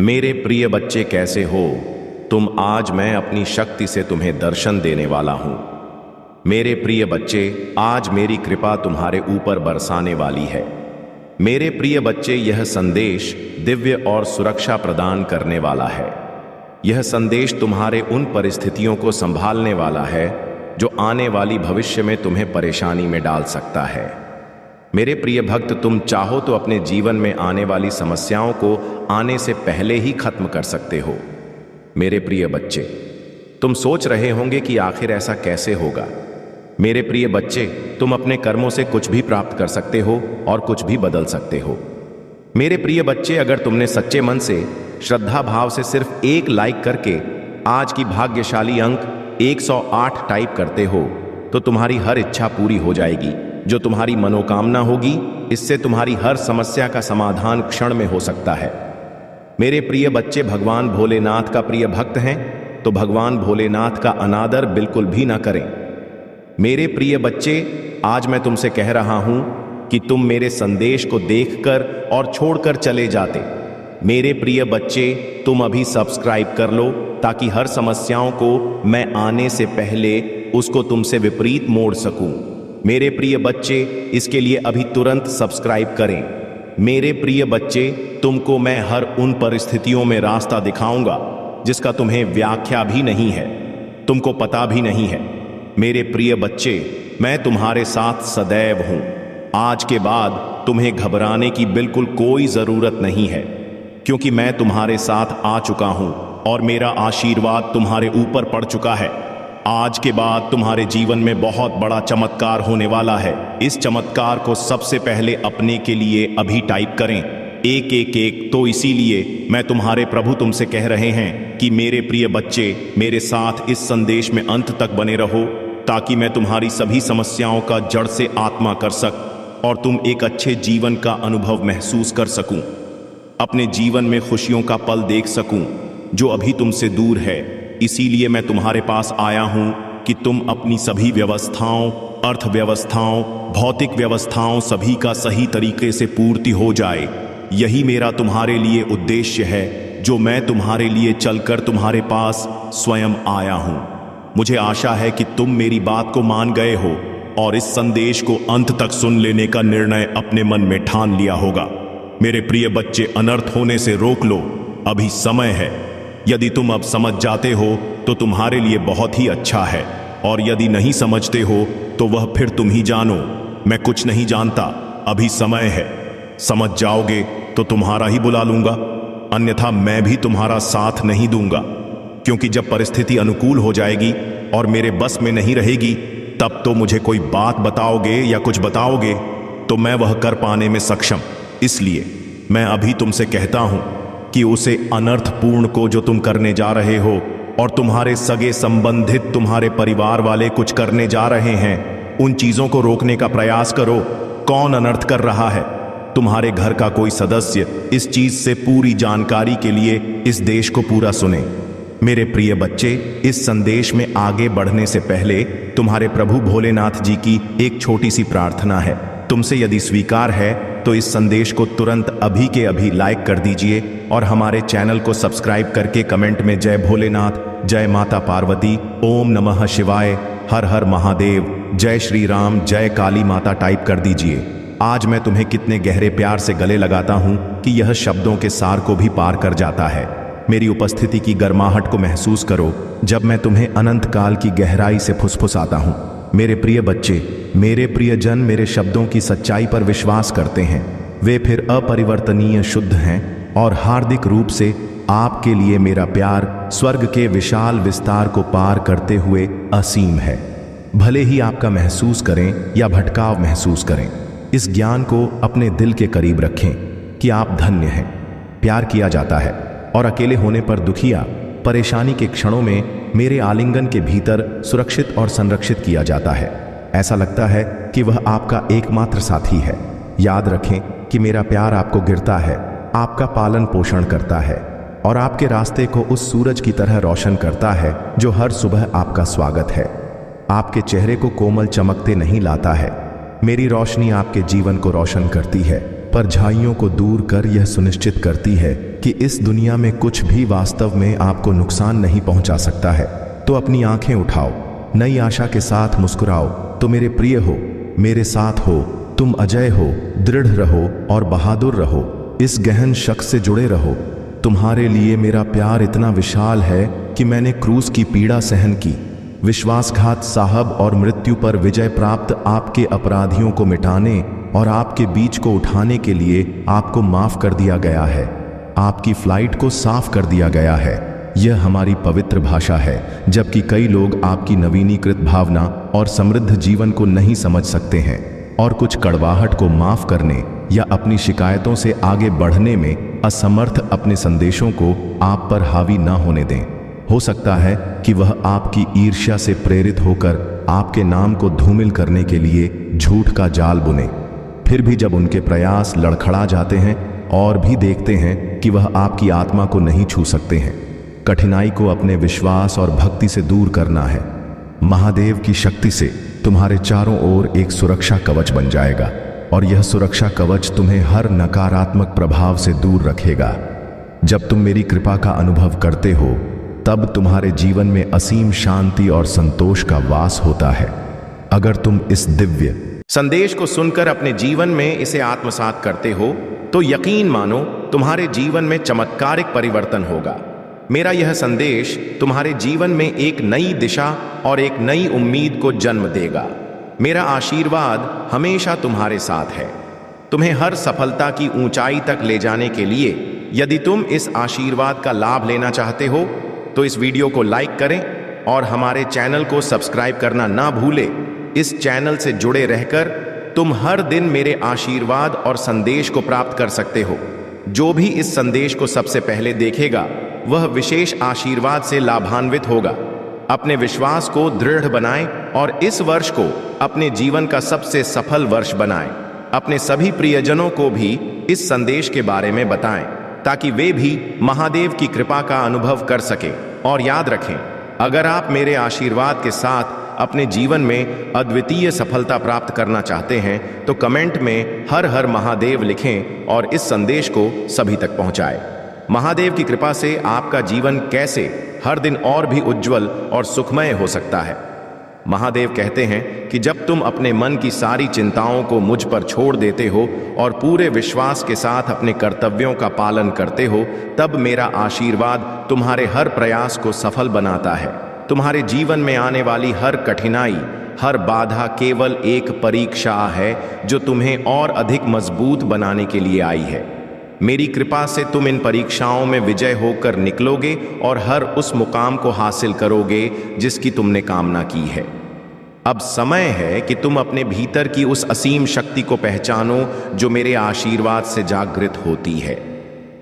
मेरे प्रिय बच्चे कैसे हो तुम। आज मैं अपनी शक्ति से तुम्हें दर्शन देने वाला हूं। मेरे प्रिय बच्चे, आज मेरी कृपा तुम्हारे ऊपर बरसाने वाली है। मेरे प्रिय बच्चे, यह संदेश दिव्य और सुरक्षा प्रदान करने वाला है। यह संदेश तुम्हारे उन परिस्थितियों को संभालने वाला है जो आने वाली भविष्य में तुम्हें परेशानी में डाल सकता है। मेरे प्रिय भक्त, तुम चाहो तो अपने जीवन में आने वाली समस्याओं को आने से पहले ही खत्म कर सकते हो। मेरे प्रिय बच्चे, तुम सोच रहे होंगे कि आखिर ऐसा कैसे होगा। मेरे प्रिय बच्चे, तुम अपने कर्मों से कुछ भी प्राप्त कर सकते हो और कुछ भी बदल सकते हो। मेरे प्रिय बच्चे, अगर तुमने सच्चे मन से श्रद्धा भाव से सिर्फ एक लाइक करके आज की भाग्यशाली अंक 108 टाइप करते हो तो तुम्हारी हर इच्छा पूरी हो जाएगी। जो तुम्हारी मनोकामना होगी, इससे तुम्हारी हर समस्या का समाधान क्षण में हो सकता है। मेरे प्रिय बच्चे, भगवान भोलेनाथ का प्रिय भक्त हैं तो भगवान भोलेनाथ का अनादर बिल्कुल भी ना करें। मेरे प्रिय बच्चे, आज मैं तुमसे कह रहा हूं कि तुम मेरे संदेश को देखकर और छोड़कर चले जाते। मेरे प्रिय बच्चे, तुम अभी सब्सक्राइब कर लो ताकि हर समस्याओं को मैं आने से पहले उसको तुमसे विपरीत मोड़ सकूं। मेरे प्रिय बच्चे, इसके लिए अभी तुरंत सब्सक्राइब करें। मेरे प्रिय बच्चे, तुमको मैं हर उन परिस्थितियों में रास्ता दिखाऊंगा जिसका तुम्हें व्याख्या भी नहीं है, तुमको पता भी नहीं है। मेरे प्रिय बच्चे, मैं तुम्हारे साथ सदैव हूं। आज के बाद तुम्हें घबराने की बिल्कुल कोई जरूरत नहीं है, क्योंकि मैं तुम्हारे साथ आ चुका हूं और मेरा आशीर्वाद तुम्हारे ऊपर पड़ चुका है। आज के बाद तुम्हारे जीवन में बहुत बड़ा चमत्कार होने वाला है। इस चमत्कार को सबसे पहले अपने के लिए अभी टाइप करें 111। तो इसीलिए मैं तुम्हारे प्रभु तुमसे कह रहे हैं कि मेरे प्रिय बच्चे, मेरे साथ इस संदेश में अंत तक बने रहो ताकि मैं तुम्हारी सभी समस्याओं का जड़ से आत्मा कर सक और तुम एक अच्छे जीवन का अनुभव महसूस कर सकूं, अपने जीवन में खुशियों का पल देख सकूं जो अभी तुमसे दूर है। इसीलिए मैं तुम्हारे पास आया हूं कि तुम अपनी सभी व्यवस्थाओं, अर्थव्यवस्थाओं, भौतिक व्यवस्थाओं सभी का सही तरीके से पूर्ति हो जाए। यही मेरा तुम्हारे लिए उद्देश्य है जो मैं तुम्हारे लिए चलकर तुम्हारे पास स्वयं आया हूं। मुझे आशा है कि तुम मेरी बात को मान गए हो और इस संदेश को अंत तक सुन लेने का निर्णय अपने मन में ठान लिया होगा। मेरे प्रिय बच्चे, अनर्थ होने से रोक लो, अभी समय है। यदि तुम अब समझ जाते हो तो तुम्हारे लिए बहुत ही अच्छा है, और यदि नहीं समझते हो तो वह फिर तुम ही जानो। मैं कुछ नहीं जानता, अभी समय है। समझ जाओगे तो तुम्हारा ही बुला लूंगा, अन्यथा मैं भी तुम्हारा साथ नहीं दूंगा, क्योंकि जब परिस्थिति अनुकूल हो जाएगी और मेरे बस में नहीं रहेगी, तब तो मुझे कोई बात बताओगे या कुछ बताओगे तो मैं वह कर पाने में सक्षम। इसलिए मैं अभी तुमसे कहता हूं कि उसे अनर्थपूर्ण को जो तुम करने जा रहे हो और तुम्हारे सगे संबंधित तुम्हारे परिवार वाले कुछ करने जा रहे हैं, उन चीजों को रोकने का प्रयास करो। कौन अनर्थ कर रहा है? तुम्हारे घर का कोई सदस्य। इस चीज से पूरी जानकारी के लिए इस देश को पूरा सुने। मेरे प्रिय बच्चे, इस संदेश में आगे बढ़ने से पहले तुम्हारे प्रभु भोलेनाथ जी की एक छोटी सी प्रार्थना है। तुमसे यदि स्वीकार है तो इस संदेश को तुरंत अभी के अभी लाइक कर दीजिए और हमारे चैनल को सब्सक्राइब करके कमेंट में जय भोलेनाथ, जय माता पार्वती, ओम नमः शिवाय, हर हर महादेव, जय श्री राम, जय काली माता टाइप कर दीजिए। आज मैं तुम्हें कितने गहरे प्यार से गले लगाता हूं कि यह शब्दों के सार को भी पार कर जाता है। मेरी उपस्थिति की गर्माहट को महसूस करो जब मैं तुम्हें अनंत काल की गहराई से फुसफुसाता हूं। मेरे प्रिय बच्चे, मेरे प्रियजन मेरे शब्दों की सच्चाई पर विश्वास करते हैं। वे फिर अपरिवर्तनीय शुद्ध हैं और हार्दिक रूप से आपके लिए मेरा प्यार स्वर्ग के विशाल विस्तार को पार करते हुए असीम है। भले ही आपका महसूस करें या भटकाव महसूस करें, इस ज्ञान को अपने दिल के करीब रखें कि आप धन्य हैं, प्यार किया जाता है और अकेले होने पर दुखिया, परेशानी के क्षणों में मेरे आलिंगन के भीतर सुरक्षित और संरक्षित किया जाता है। ऐसा लगता है कि वह आपका एकमात्र साथी है। याद रखें कि मेरा प्यार आपको गिरता है, आपका पालन पोषण करता है और आपके रास्ते को उस सूरज की तरह रोशन करता है जो हर सुबह आपका स्वागत है। आपके चेहरे को कोमल चमकते नहीं लाता है। मेरी रोशनी आपके जीवन को रोशन करती है, परछाइयों को दूर कर यह सुनिश्चित करती है कि इस दुनिया में कुछ भी वास्तव में आपको नुकसान नहीं पहुंचा सकता है, तो अपनी आंखें उठाओ, नई आशा के साथ मुस्कुराओ। तो मेरे प्रिय हो, मेरे साथ हो, तुम अजय हो, दृढ़ रहो और बहादुर रहो। इस गहन शख्स से जुड़े रहो। तुम्हारे लिए मेरा प्यार इतना विशाल है कि मैंने क्रूस की पीड़ा सहन की, विश्वासघात साहब और मृत्यु पर विजय प्राप्त। आपके अपराधियों को मिटाने और आपके बीच को उठाने के लिए आपको माफ कर दिया गया है। आपकी फ्लाइट को साफ कर दिया गया है। यह हमारी पवित्र भाषा है, जबकि कई लोग आपकी नवीनीकृत भावना और समृद्ध जीवन को नहीं समझ सकते हैं और कुछ कड़वाहट को माफ करने या अपनी शिकायतों से आगे बढ़ने में असमर्थ अपने संदेशों को आप पर हावी न होने दें। हो सकता है कि वह आपकी ईर्ष्या से प्रेरित होकर आपके नाम को धूमिल करने के लिए झूठ का जाल बुने। फिर भी जब उनके प्रयास लड़खड़ा जाते हैं और भी देखते हैं कि वह आपकी आत्मा को नहीं छू सकते हैं। कठिनाई को अपने विश्वास और भक्ति से दूर करना है। महादेव की शक्ति से तुम्हारे चारों ओर एक सुरक्षा कवच बन जाएगा और यह सुरक्षा कवच तुम्हें हर नकारात्मक प्रभाव से दूर रखेगा। जब तुम मेरी कृपा का अनुभव करते हो, तब तुम्हारे जीवन में असीम शांति और संतोष का वास होता है। अगर तुम इस दिव्य संदेश को सुनकर अपने जीवन में इसे आत्मसात करते हो, तो यकीन मानो तुम्हारे जीवन में चमत्कारिक परिवर्तन होगा। मेरा यह संदेश तुम्हारे जीवन में एक नई दिशा और एक नई उम्मीद को जन्म देगा। मेरा आशीर्वाद हमेशा तुम्हारे साथ है, तुम्हें हर सफलता की ऊंचाई तक ले जाने के लिए। यदि तुम इस आशीर्वाद का लाभ लेना चाहते हो, तो इस वीडियो को लाइक करें और हमारे चैनल को सब्सक्राइब करना ना भूलें। इस चैनल से जुड़े रहकर तुम हर दिन मेरे आशीर्वाद और संदेश को प्राप्त कर सकते हो। जो भी इस संदेश को सबसे पहले देखेगा, वह विशेष आशीर्वाद से लाभान्वित होगा। अपने विश्वास को दृढ़ बनाएं और इस वर्ष को अपने जीवन का सबसे सफल वर्ष बनाएं। अपने सभी प्रियजनों को भी इस संदेश के बारे में बताएं, ताकि वे भी महादेव की कृपा का अनुभव कर सकें। और याद रखें, अगर आप मेरे आशीर्वाद के साथ अपने जीवन में अद्वितीय सफलता प्राप्त करना चाहते हैं, तो कमेंट में हर हर महादेव लिखें और इस संदेश को सभी तक पहुंचाएं। महादेव की कृपा से आपका जीवन कैसे हर दिन और भी उज्जवल और सुखमय हो सकता है। महादेव कहते हैं कि जब तुम अपने मन की सारी चिंताओं को मुझ पर छोड़ देते हो और पूरे विश्वास के साथ अपने कर्तव्यों का पालन करते हो, तब मेरा आशीर्वाद तुम्हारे हर प्रयास को सफल बनाता है। तुम्हारे जीवन में आने वाली हर कठिनाई, हर बाधा केवल एक परीक्षा है, जो तुम्हें और अधिक मजबूत बनाने के लिए आई है। मेरी कृपा से तुम इन परीक्षाओं में विजय होकर निकलोगे और हर उस मुकाम को हासिल करोगे जिसकी तुमने कामना की है। अब समय है कि तुम अपने भीतर की उस असीम शक्ति को पहचानो जो मेरे आशीर्वाद से जागृत होती है।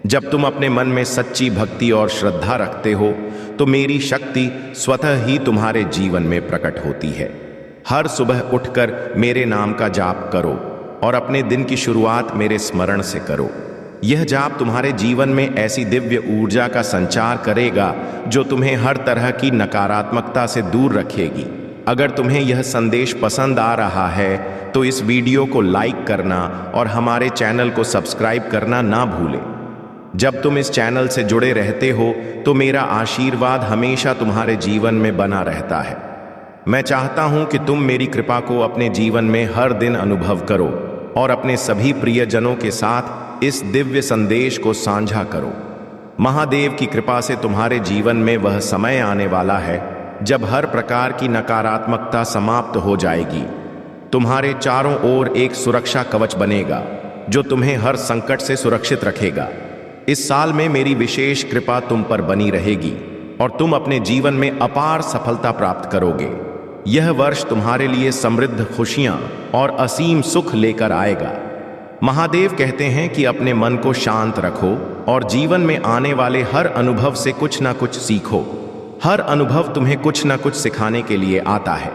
जब तुम अपने मन में सच्ची भक्ति और श्रद्धा रखते हो, तो मेरी शक्ति स्वतः ही तुम्हारे जीवन में प्रकट होती है। हर सुबह उठकर मेरे नाम का जाप करो और अपने दिन की शुरुआत मेरे स्मरण से करो। यह जाप तुम्हारे जीवन में ऐसी दिव्य ऊर्जा का संचार करेगा जो तुम्हें हर तरह की नकारात्मकता से दूर रखेगी। अगर तुम्हें यह संदेश पसंद आ रहा है, तो इस वीडियो को लाइक करना और हमारे चैनल को सब्सक्राइब करना ना भूलें। जब तुम इस चैनल से जुड़े रहते हो, तो मेरा आशीर्वाद हमेशा तुम्हारे जीवन में बना रहता है। मैं चाहता हूं कि तुम मेरी कृपा को अपने जीवन में हर दिन अनुभव करो और अपने सभी प्रियजनों के साथ इस दिव्य संदेश को साझा करो। महादेव की कृपा से तुम्हारे जीवन में वह समय आने वाला है जब हर प्रकार की नकारात्मकता समाप्त हो जाएगी। तुम्हारे चारों ओर एक सुरक्षा कवच बनेगा जो तुम्हें हर संकट से सुरक्षित रखेगा। इस साल में मेरी विशेष कृपा तुम पर बनी रहेगी और तुम अपने जीवन में अपार सफलता प्राप्त करोगे। यह वर्ष तुम्हारे लिए समृद्ध खुशियां और असीम सुख लेकर आएगा। महादेव कहते हैं कि अपने मन को शांत रखो और जीवन में आने वाले हर अनुभव से कुछ ना कुछ सीखो। हर अनुभव तुम्हें कुछ ना कुछ सिखाने के लिए आता है।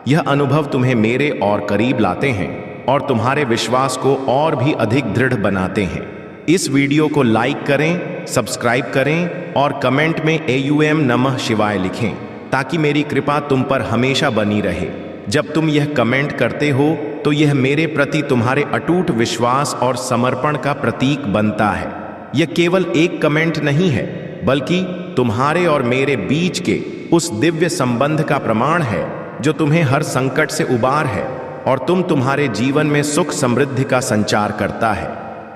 यह अनुभव तुम्हें मेरे और करीब लाते हैं और तुम्हारे विश्वास को और भी अधिक दृढ़ बनाते हैं। इस वीडियो को लाइक करें, सब्सक्राइब करें और कमेंट में AUM नमः शिवाय लिखें, ताकि मेरी कृपा तुम पर हमेशा बनी रहे। जब तुम यह कमेंट करते हो, तो यह मेरे प्रति तुम्हारे अटूट विश्वास और समर्पण का प्रतीक बनता है। यह केवल एक कमेंट नहीं है, बल्कि तुम्हारे और मेरे बीच के उस दिव्य संबंध का प्रमाण है जो तुम्हें हर संकट से उबार है और तुम्हारे जीवन में सुख समृद्धि का संचार करता है।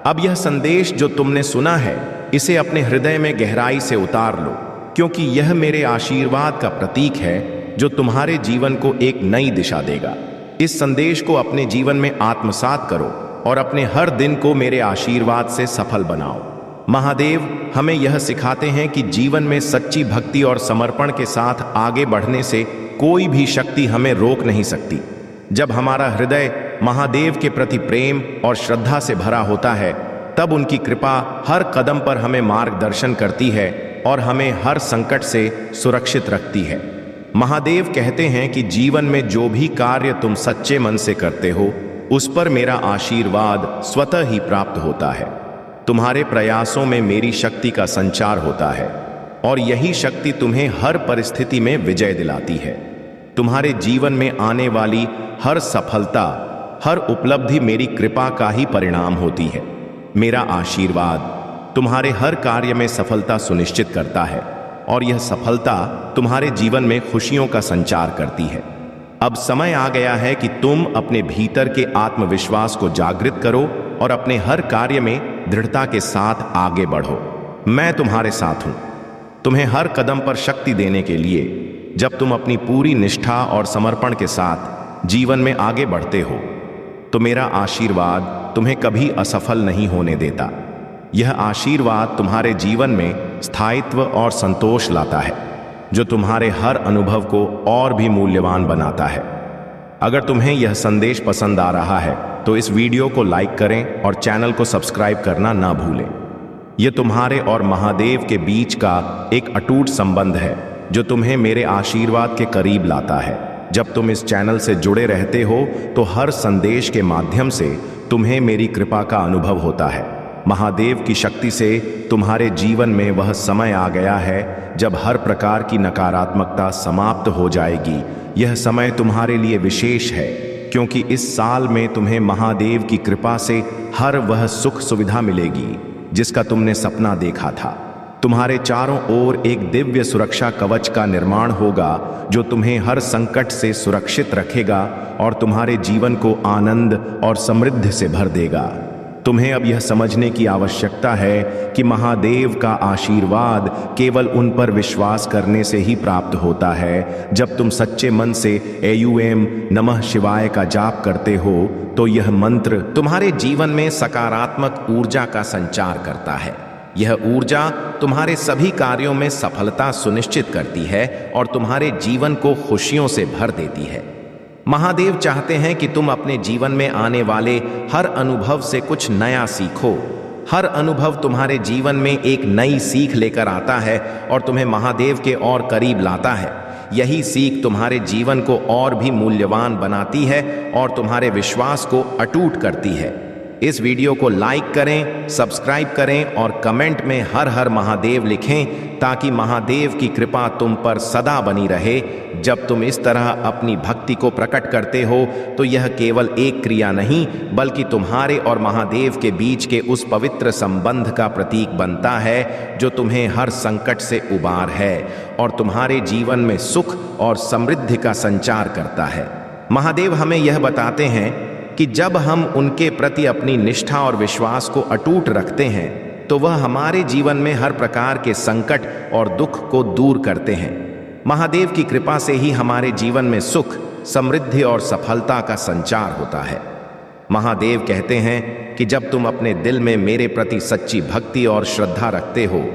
अब यह संदेश जो तुमने सुना है, इसे अपने हृदय में गहराई से उतार लो, क्योंकि यह मेरे आशीर्वाद का प्रतीक है जो तुम्हारे जीवन को एक नई दिशा देगा। इस संदेश को अपने जीवन में आत्मसात करो और अपने हर दिन को मेरे आशीर्वाद से सफल बनाओ। महादेव हमें यह सिखाते हैं कि जीवन में सच्ची भक्ति और समर्पण के साथ आगे बढ़ने से कोई भी शक्ति हमें रोक नहीं सकती। जब हमारा हृदय महादेव के प्रति प्रेम और श्रद्धा से भरा होता है, तब उनकी कृपा हर कदम पर हमें मार्गदर्शन करती है और हमें हर संकट से सुरक्षित रखती है। महादेव कहते हैं कि जीवन में जो भी कार्य तुम सच्चे मन से करते हो, उस पर मेरा आशीर्वाद स्वतः ही प्राप्त होता है। तुम्हारे प्रयासों में मेरी शक्ति का संचार होता है और यही शक्ति तुम्हें हर परिस्थिति में विजय दिलाती है। तुम्हारे जीवन में आने वाली हर सफलता, हर उपलब्धि मेरी कृपा का ही परिणाम होती है। मेरा आशीर्वाद तुम्हारे हर कार्य में सफलता सुनिश्चित करता है और यह सफलता तुम्हारे जीवन में खुशियों का संचार करती है। अब समय आ गया है कि तुम अपने भीतर के आत्मविश्वास को जागृत करो और अपने हर कार्य में दृढ़ता के साथ आगे बढ़ो। मैं तुम्हारे साथ हूं, तुम्हें हर कदम पर शक्ति देने के लिए। जब तुम अपनी पूरी निष्ठा और समर्पण के साथ जीवन में आगे बढ़ते हो, तो मेरा आशीर्वाद तुम्हें कभी असफल नहीं होने देता। यह आशीर्वाद तुम्हारे जीवन में स्थायित्व और संतोष लाता है, जो तुम्हारे हर अनुभव को और भी मूल्यवान बनाता है। अगर तुम्हें यह संदेश पसंद आ रहा है, तो इस वीडियो को लाइक करें और चैनल को सब्सक्राइब करना ना भूलें। यह तुम्हारे और महादेव के बीच का एक अटूट संबंध है, जो तुम्हें मेरे आशीर्वाद के करीब लाता है। जब तुम इस चैनल से जुड़े रहते हो, तो हर संदेश के माध्यम से तुम्हें मेरी कृपा का अनुभव होता है। महादेव की शक्ति से तुम्हारे जीवन में वह समय आ गया है जब हर प्रकार की नकारात्मकता समाप्त हो जाएगी। यह समय तुम्हारे लिए विशेष है, क्योंकि इस साल में तुम्हें महादेव की कृपा से हर वह सुख सुविधा मिलेगी जिसका तुमने सपना देखा था। तुम्हारे चारों ओर एक दिव्य सुरक्षा कवच का निर्माण होगा, जो तुम्हें हर संकट से सुरक्षित रखेगा और तुम्हारे जीवन को आनंद और समृद्धि से भर देगा। तुम्हें अब यह समझने की आवश्यकता है कि महादेव का आशीर्वाद केवल उन पर विश्वास करने से ही प्राप्त होता है। जब तुम सच्चे मन से AUM नमः शिवाय का जाप करते हो, तो यह मंत्र तुम्हारे जीवन में सकारात्मक ऊर्जा का संचार करता है। यह ऊर्जा तुम्हारे सभी कार्यों में सफलता सुनिश्चित करती है और तुम्हारे जीवन को खुशियों से भर देती है। महादेव चाहते हैं कि तुम अपने जीवन में आने वाले हर अनुभव से कुछ नया सीखो। हर अनुभव तुम्हारे जीवन में एक नई सीख लेकर आता है और तुम्हें महादेव के और करीब लाता है। यही सीख तुम्हारे जीवन को और भी मूल्यवान बनाती है और तुम्हारे विश्वास को अटूट करती है। इस वीडियो को लाइक करें, सब्सक्राइब करें और कमेंट में हर हर महादेव लिखें, ताकि महादेव की कृपा तुम पर सदा बनी रहे। जब तुम इस तरह अपनी भक्ति को प्रकट करते हो, तो यह केवल एक क्रिया नहीं, बल्कि तुम्हारे और महादेव के बीच के उस पवित्र संबंध का प्रतीक बनता है, जो तुम्हें हर संकट से उबार है और तुम्हारे जीवन में सुख और समृद्धि का संचार करता है। महादेव हमें यह बताते हैं कि जब हम उनके प्रति अपनी निष्ठा और विश्वास को अटूट रखते हैं, तो वह हमारे जीवन में हर प्रकार के संकट और दुख को दूर करते हैं। महादेव की कृपा से ही हमारे जीवन में सुख, समृद्धि और सफलता का संचार होता है। महादेव कहते हैं कि जब तुम अपने दिल में मेरे प्रति सच्ची भक्ति और श्रद्धा रखते हो,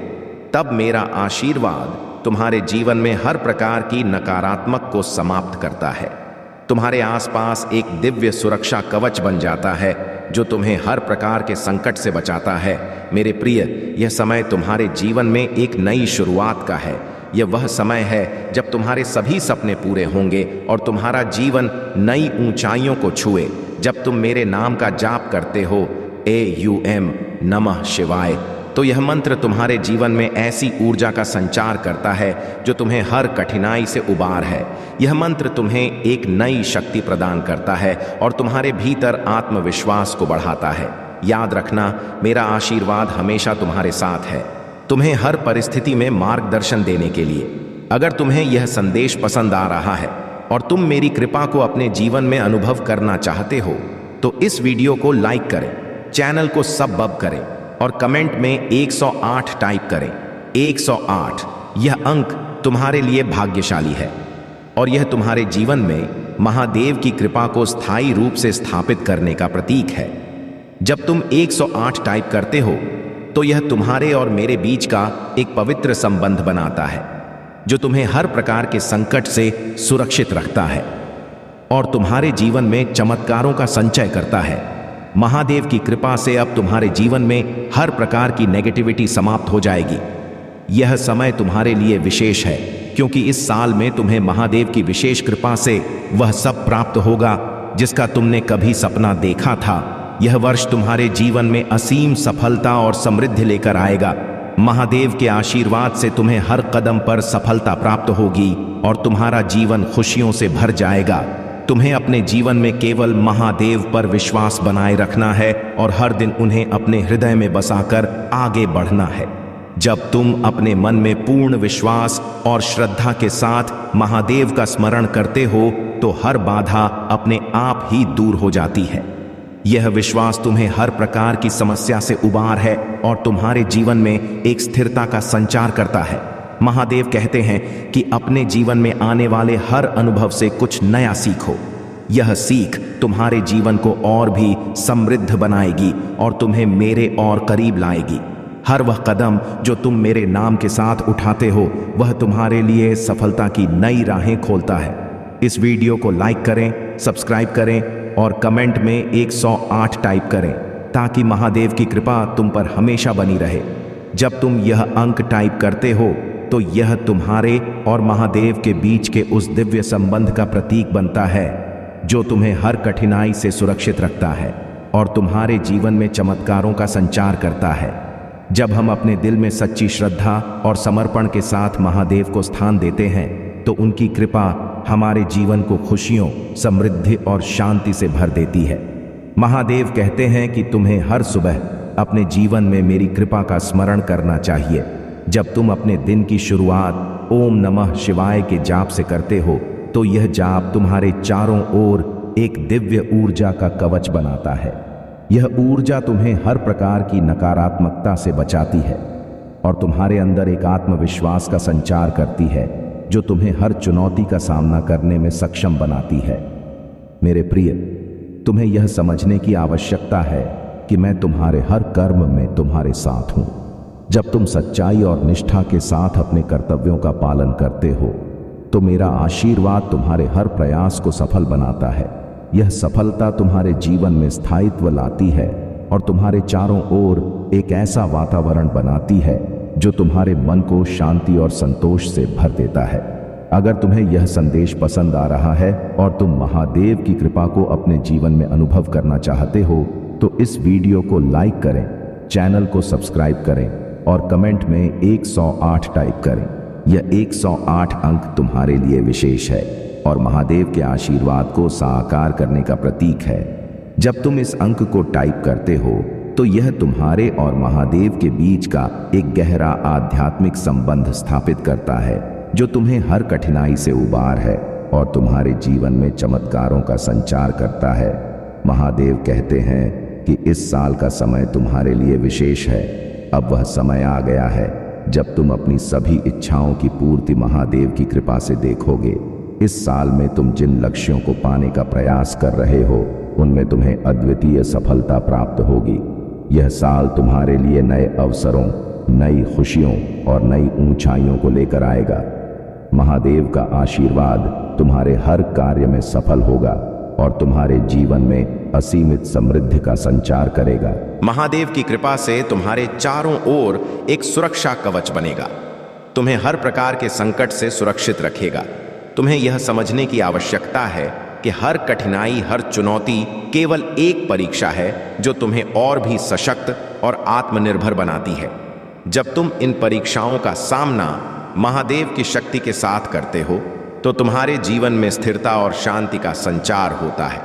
तब मेरा आशीर्वाद तुम्हारे जीवन में हर प्रकार की नकारात्मक को समाप्त करता है। तुम्हारे आसपास एक दिव्य सुरक्षा कवच बन जाता है, जो तुम्हें हर प्रकार के संकट से बचाता है। मेरे प्रिय, यह समय तुम्हारे जीवन में एक नई शुरुआत का है। यह वह समय है जब तुम्हारे सभी सपने पूरे होंगे और तुम्हारा जीवन नई ऊंचाइयों को छुए। जब तुम मेरे नाम का जाप करते हो, AUM नमः शिवाय, तो यह मंत्र तुम्हारे जीवन में ऐसी ऊर्जा का संचार करता है जो तुम्हें हर कठिनाई से उबार है। यह मंत्र तुम्हें एक नई शक्ति प्रदान करता है और तुम्हारे भीतर आत्मविश्वास को बढ़ाता है। याद रखना, मेरा आशीर्वाद हमेशा तुम्हारे साथ है, तुम्हें हर परिस्थिति में मार्गदर्शन देने के लिए। अगर तुम्हें यह संदेश पसंद आ रहा है और तुम मेरी कृपा को अपने जीवन में अनुभव करना चाहते हो, तो इस वीडियो को लाइक करें, चैनल को सब्सक्राइब करें और कमेंट में 108 टाइप करें। 108 यह अंक तुम्हारे लिए भाग्यशाली है और यह तुम्हारे जीवन में महादेव की कृपा को स्थायी रूप से स्थापित करने का प्रतीक है। जब तुम 108 टाइप करते हो तो यह तुम्हारे और मेरे बीच का एक पवित्र संबंध बनाता है, जो तुम्हें हर प्रकार के संकट से सुरक्षित रखता है और तुम्हारे जीवन में चमत्कारों का संचय करता है। महादेव की कृपा से अब तुम्हारे जीवन में हर प्रकार की नेगेटिविटी समाप्त हो जाएगी। यह समय तुम्हारे लिए विशेष है, क्योंकि इस साल में तुम्हें महादेव की विशेष कृपा से वह सब प्राप्त होगा जिसका तुमने कभी सपना देखा था। यह वर्ष तुम्हारे जीवन में असीम सफलता और समृद्धि लेकर आएगा। महादेव के आशीर्वाद से तुम्हें हर कदम पर सफलता प्राप्त होगी और तुम्हारा जीवन खुशियों से भर जाएगा। तुम्हें अपने जीवन में केवल महादेव पर विश्वास बनाए रखना है और हर दिन उन्हें अपने हृदय में बसाकर आगे बढ़ना है। जब तुम अपने मन में पूर्ण विश्वास और श्रद्धा के साथ महादेव का स्मरण करते हो, तो हर बाधा अपने आप ही दूर हो जाती है। यह विश्वास तुम्हें हर प्रकार की समस्या से उबार है और तुम्हारे जीवन में एक स्थिरता का संचार करता है। महादेव कहते हैं कि अपने जीवन में आने वाले हर अनुभव से कुछ नया सीखो। यह सीख तुम्हारे जीवन को और भी समृद्ध बनाएगी और तुम्हें मेरे और करीब लाएगी। हर वह कदम जो तुम मेरे नाम के साथ उठाते हो, वह तुम्हारे लिए सफलता की नई राहें खोलता है। इस वीडियो को लाइक करें, सब्सक्राइब करें और कमेंट में 108 टाइप करें, ताकि महादेव की कृपा तुम पर हमेशा बनी रहे। जब तुम यह अंक टाइप करते हो, तो यह तुम्हारे और महादेव के बीच के उस दिव्य संबंध का प्रतीक बनता है, जो तुम्हें हर कठिनाई से सुरक्षित रखता है और तुम्हारे जीवन में चमत्कारों का संचार करता है। जब हम अपने दिल में सच्ची श्रद्धा और समर्पण के साथ महादेव को स्थान देते हैं, तो उनकी कृपा हमारे जीवन को खुशियों, समृद्धि और शांति से भर देती है। महादेव कहते हैं कि तुम्हें हर सुबह अपने जीवन में मेरी कृपा का स्मरण करना चाहिए। जब तुम अपने दिन की शुरुआत ओम नमः शिवाय के जाप से करते हो, तो यह जाप तुम्हारे चारों ओर एक दिव्य ऊर्जा का कवच बनाता है। यह ऊर्जा तुम्हें हर प्रकार की नकारात्मकता से बचाती है और तुम्हारे अंदर एक आत्मविश्वास का संचार करती है, जो तुम्हें हर चुनौती का सामना करने में सक्षम बनाती है। मेरे प्रिय, तुम्हें यह समझने की आवश्यकता है कि मैं तुम्हारे हर कर्म में तुम्हारे साथ हूं। जब तुम सच्चाई और निष्ठा के साथ अपने कर्तव्यों का पालन करते हो, तो मेरा आशीर्वाद तुम्हारे हर प्रयास को सफल बनाता है। यह सफलता तुम्हारे जीवन में स्थायित्व लाती है और तुम्हारे चारों ओर एक ऐसा वातावरण बनाती है जो तुम्हारे मन को शांति और संतोष से भर देता है। अगर तुम्हें यह संदेश पसंद आ रहा है और तुम महादेव की कृपा को अपने जीवन में अनुभव करना चाहते हो, तो इस वीडियो को लाइक करें, चैनल को सब्सक्राइब करें और कमेंट में 108 टाइप करें। यह 108 अंक तुम्हारे लिए विशेष है और महादेव के आशीर्वाद को साकार करने का प्रतीक है। जब तुम इस अंक को टाइप करते हो, तो यह तुम्हारे और महादेव के बीच का एक गहरा आध्यात्मिक संबंध स्थापित करता है, जो तुम्हें हर कठिनाई से उबार है और तुम्हारे जीवन में चमत्कारों का संचार करता है। महादेव कहते हैं कि इस साल का समय तुम्हारे लिए विशेष है। अब वह समय आ गया है जब तुम अपनी सभी इच्छाओं की पूर्ति महादेव की कृपा से देखोगे। इस साल में तुम जिन लक्ष्यों को पाने का प्रयास कर रहे हो, उनमें तुम्हें अद्वितीय सफलता प्राप्त होगी। यह साल तुम्हारे लिए नए अवसरों, नई खुशियों और नई ऊंचाइयों को लेकर आएगा। महादेव का आशीर्वाद तुम्हारे हर कार्य में सफल होगा और तुम्हारे जीवन में असीमित समृद्धि का संचार करेगा। महादेव की कृपा से तुम्हारे चारों ओर एक सुरक्षा कवच बनेगा, तुम्हें हर प्रकार के संकट से सुरक्षित रखेगा। तुम्हें यह समझने की आवश्यकता है कि हर कठिनाई, हर चुनौती केवल एक परीक्षा है जो तुम्हें और भी सशक्त और आत्मनिर्भर बनाती है। जब तुम इन परीक्षाओं का सामना महादेव की शक्ति के साथ करते हो, तो तुम्हारे जीवन में स्थिरता और शांति का संचार होता है।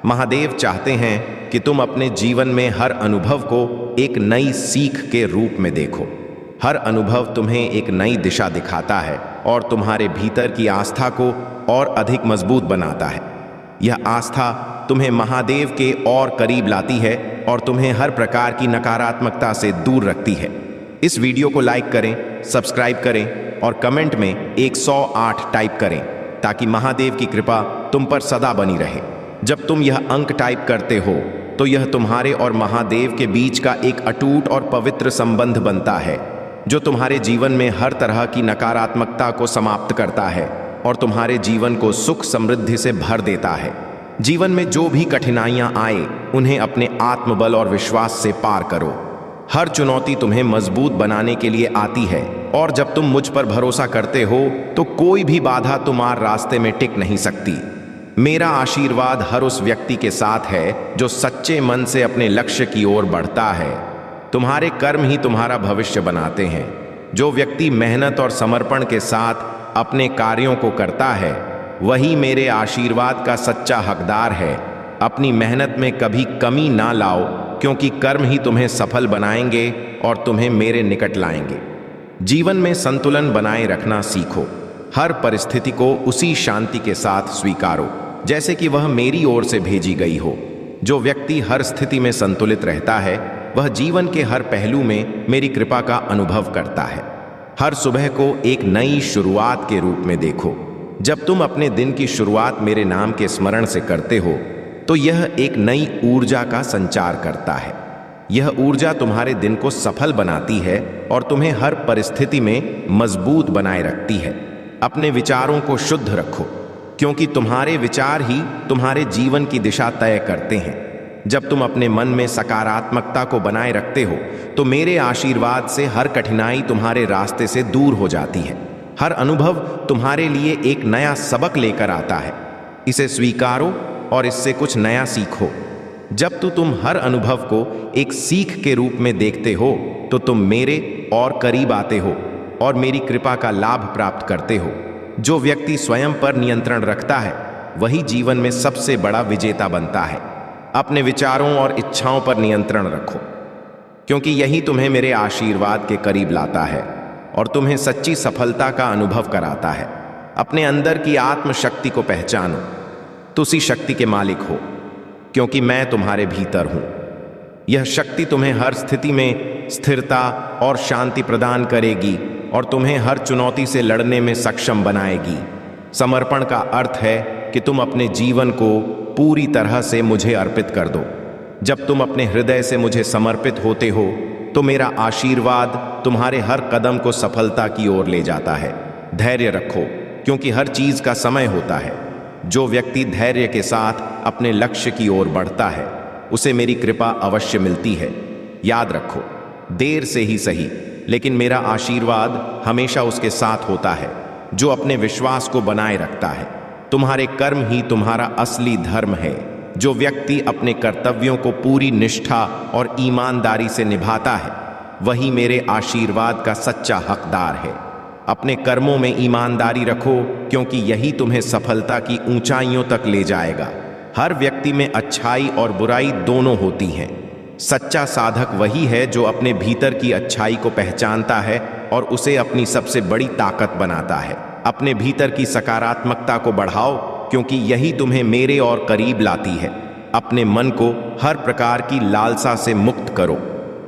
महादेव चाहते हैं कि तुम अपने जीवन में हर अनुभव को एक नई सीख के रूप में देखो। हर अनुभव तुम्हें एक नई दिशा दिखाता है और तुम्हारे भीतर की आस्था को और अधिक मजबूत बनाता है। यह आस्था तुम्हें महादेव के और करीब लाती है और तुम्हें हर प्रकार की नकारात्मकता से दूर रखती है। इस वीडियो को लाइक करें, सब्सक्राइब करें और कमेंट में 108 टाइप करें ताकि महादेव की कृपा तुम पर सदा बनी रहे। जब तुम यह अंक टाइप करते हो तो यह तुम्हारे और महादेव के बीच का एक अटूट और पवित्र संबंध बनता है जो तुम्हारे जीवन में हर तरह की नकारात्मकता को समाप्त करता है और तुम्हारे जीवन को सुख समृद्धि से भर देता है। जीवन में जो भी कठिनाइयां आए उन्हें अपने आत्मबल और विश्वास से पार करो। हर चुनौती तुम्हें मजबूत बनाने के लिए आती है और जब तुम मुझ पर भरोसा करते हो तो कोई भी बाधा तुम्हारे रास्ते में टिक नहीं सकती। मेरा आशीर्वाद हर उस व्यक्ति के साथ है जो सच्चे मन से अपने लक्ष्य की ओर बढ़ता है। तुम्हारे कर्म ही तुम्हारा भविष्य बनाते हैं। जो व्यक्ति मेहनत और समर्पण के साथ अपने कार्यों को करता है वही मेरे आशीर्वाद का सच्चा हकदार है। अपनी मेहनत में कभी कमी ना लाओ क्योंकि कर्म ही तुम्हें सफल बनाएंगे और तुम्हें मेरे निकट लाएंगे। जीवन में संतुलन बनाए रखना सीखो। हर परिस्थिति को उसी शांति के साथ स्वीकारो जैसे कि वह मेरी ओर से भेजी गई हो। जो व्यक्ति हर स्थिति में संतुलित रहता है वह जीवन के हर पहलू में मेरी कृपा का अनुभव करता है। हर सुबह को एक नई शुरुआत के रूप में देखो। जब तुम अपने दिन की शुरुआत मेरे नाम के स्मरण से करते हो तो यह एक नई ऊर्जा का संचार करता है। यह ऊर्जा तुम्हारे दिन को सफल बनाती है और तुम्हें हर परिस्थिति में मजबूत बनाए रखती है। अपने विचारों को शुद्ध रखो क्योंकि तुम्हारे विचार ही तुम्हारे जीवन की दिशा तय करते हैं। जब तुम अपने मन में सकारात्मकता को बनाए रखते हो तो मेरे आशीर्वाद से हर कठिनाई तुम्हारे रास्ते से दूर हो जाती है। हर अनुभव तुम्हारे लिए एक नया सबक लेकर आता है। इसे स्वीकारो और इससे कुछ नया सीखो। जब तुम हर अनुभव को एक सीख के रूप में देखते हो तो तुम मेरे और करीब आते हो और मेरी कृपा का लाभ प्राप्त करते हो। जो व्यक्ति स्वयं पर नियंत्रण रखता है वही जीवन में सबसे बड़ा विजेता बनता है। अपने विचारों और इच्छाओं पर नियंत्रण रखो क्योंकि यही तुम्हें मेरे आशीर्वाद के करीब लाता है और तुम्हें सच्ची सफलता का अनुभव कराता है। अपने अंदर की आत्मशक्ति को पहचानो। तुम उसी शक्ति के मालिक हो क्योंकि मैं तुम्हारे भीतर हूं। यह शक्ति तुम्हें हर स्थिति में स्थिरता और शांति प्रदान करेगी और तुम्हें हर चुनौती से लड़ने में सक्षम बनाएगी। समर्पण का अर्थ है कि तुम अपने जीवन को पूरी तरह से मुझे अर्पित कर दो। जब तुम अपने हृदय से मुझे समर्पित होते हो तो मेरा आशीर्वाद तुम्हारे हर कदम को सफलता की ओर ले जाता है। धैर्य रखो क्योंकि हर चीज का समय होता है। जो व्यक्ति धैर्य के साथ अपने लक्ष्य की ओर बढ़ता है उसे मेरी कृपा अवश्य मिलती है। याद रखो, देर से ही सही लेकिन मेरा आशीर्वाद हमेशा उसके साथ होता है जो अपने विश्वास को बनाए रखता है। तुम्हारे कर्म ही तुम्हारा असली धर्म है। जो व्यक्ति अपने कर्तव्यों को पूरी निष्ठा और ईमानदारी से निभाता है वही मेरे आशीर्वाद का सच्चा हकदार है। अपने कर्मों में ईमानदारी रखो क्योंकि यही तुम्हें सफलता की ऊंचाइयों तक ले जाएगा। हर व्यक्ति में अच्छाई और बुराई दोनों होती हैं। सच्चा साधक वही है जो अपने भीतर की अच्छाई को पहचानता है और उसे अपनी सबसे बड़ी ताकत बनाता है। अपने भीतर की सकारात्मकता को बढ़ाओ क्योंकि यही तुम्हें मेरे और करीब लाती है। अपने मन को हर प्रकार की लालसा से मुक्त करो।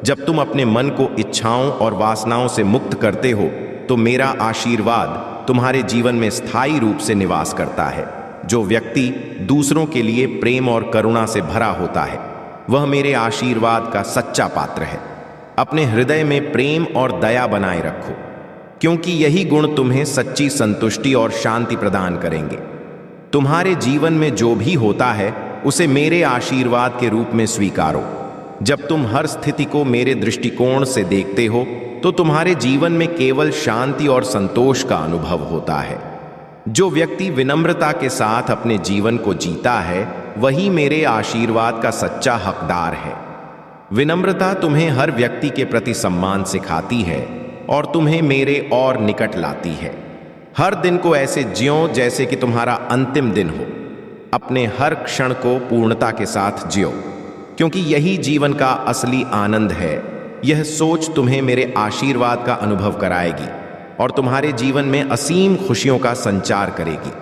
जब तुम अपने मन को इच्छाओं और वासनाओं से मुक्त करते हो तो मेरा आशीर्वाद तुम्हारे जीवन में स्थायी रूप से निवास करता है। जो व्यक्ति दूसरों के लिए प्रेम और करुणा से भरा होता है वह मेरे आशीर्वाद का सच्चा पात्र है। अपने हृदय में प्रेम और दया बनाए रखो क्योंकि यही गुण तुम्हें सच्ची संतुष्टि और शांति प्रदान करेंगे। तुम्हारे जीवन में जो भी होता है उसे मेरे आशीर्वाद के रूप में स्वीकारो। जब तुम हर स्थिति को मेरे दृष्टिकोण से देखते हो तो तुम्हारे जीवन में केवल शांति और संतोष का अनुभव होता है। जो व्यक्ति विनम्रता के साथ अपने जीवन को जीता है वही मेरे आशीर्वाद का सच्चा हकदार है। विनम्रता तुम्हें हर व्यक्ति के प्रति सम्मान सिखाती है और तुम्हें मेरे और निकट लाती है। हर दिन को ऐसे जियो जैसे कि तुम्हारा अंतिम दिन हो। अपने हर क्षण को पूर्णता के साथ जियो, क्योंकि यही जीवन का असली आनंद है। यह सोच तुम्हें मेरे आशीर्वाद का अनुभव कराएगी और तुम्हारे जीवन में असीम खुशियों का संचार करेगी।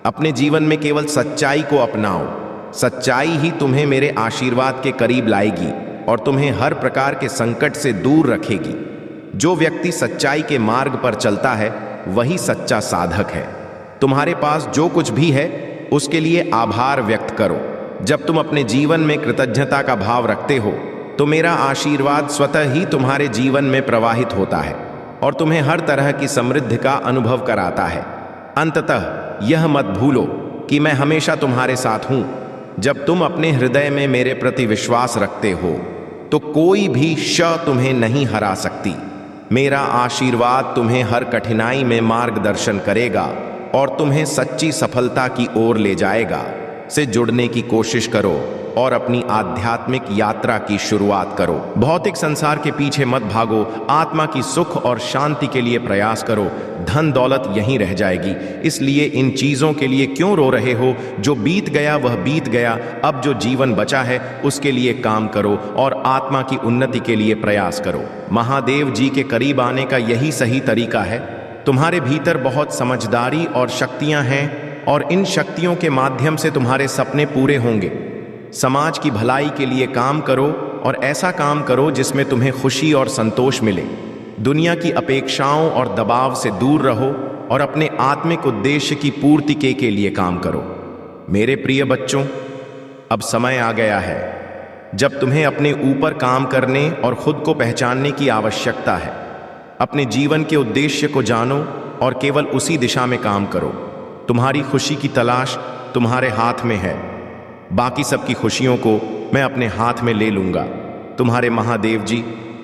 अपने जीवन में केवल सच्चाई को अपनाओ। सच्चाई ही तुम्हें मेरे आशीर्वाद के करीब लाएगी और तुम्हें हर प्रकार के संकट से दूर रखेगी। जो व्यक्ति सच्चाई के मार्ग पर चलता है वही सच्चा साधक है। तुम्हारे पास जो कुछ भी है उसके लिए आभार व्यक्त करो। जब तुम अपने जीवन में कृतज्ञता का भाव रखते हो तो मेरा आशीर्वाद स्वतः ही तुम्हारे जीवन में प्रवाहित होता है और तुम्हें हर तरह की समृद्धि का अनुभव कराता है। अंततः यह मत भूलो कि मैं हमेशा तुम्हारे साथ हूं। जब तुम अपने हृदय में मेरे प्रति विश्वास रखते हो तो कोई भी तुम्हें नहीं हरा सकती। मेरा आशीर्वाद तुम्हें हर कठिनाई में मार्गदर्शन करेगा और तुम्हें सच्ची सफलता की ओर ले जाएगा। से जुड़ने की कोशिश करो और अपनी आध्यात्मिक यात्रा की शुरुआत करो। भौतिक संसार के पीछे मत भागो, आत्मा की सुख और शांति के लिए प्रयास करो। धन दौलत यहीं रह जाएगी, इसलिए इन चीजों के लिए क्यों रो रहे हो? जो बीत गया वह बीत गया। अब जो जीवन बचा है उसके लिए काम करो और आत्मा की उन्नति के लिए प्रयास करो। महादेव जी के करीब आने का यही सही तरीका है। तुम्हारे भीतर बहुत समझदारी और शक्तियां हैं और इन शक्तियों के माध्यम से तुम्हारे सपने पूरे होंगे। समाज की भलाई के लिए काम करो और ऐसा काम करो जिसमें तुम्हें खुशी और संतोष मिले। दुनिया की अपेक्षाओं और दबाव से दूर रहो और अपने आत्मिक उद्देश्य की पूर्ति के लिए काम करो। मेरे प्रिय बच्चों, अब समय आ गया है जब तुम्हें अपने ऊपर काम करने और खुद को पहचानने की आवश्यकता है। अपने जीवन के उद्देश्य को जानो और केवल उसी दिशा में काम करो। तुम्हारी खुशी की तलाश तुम्हारे हाथ में है। बाकी सबकी खुशियों को मैं अपने हाथ में ले लूंगा। तुम्हारे महादेव जी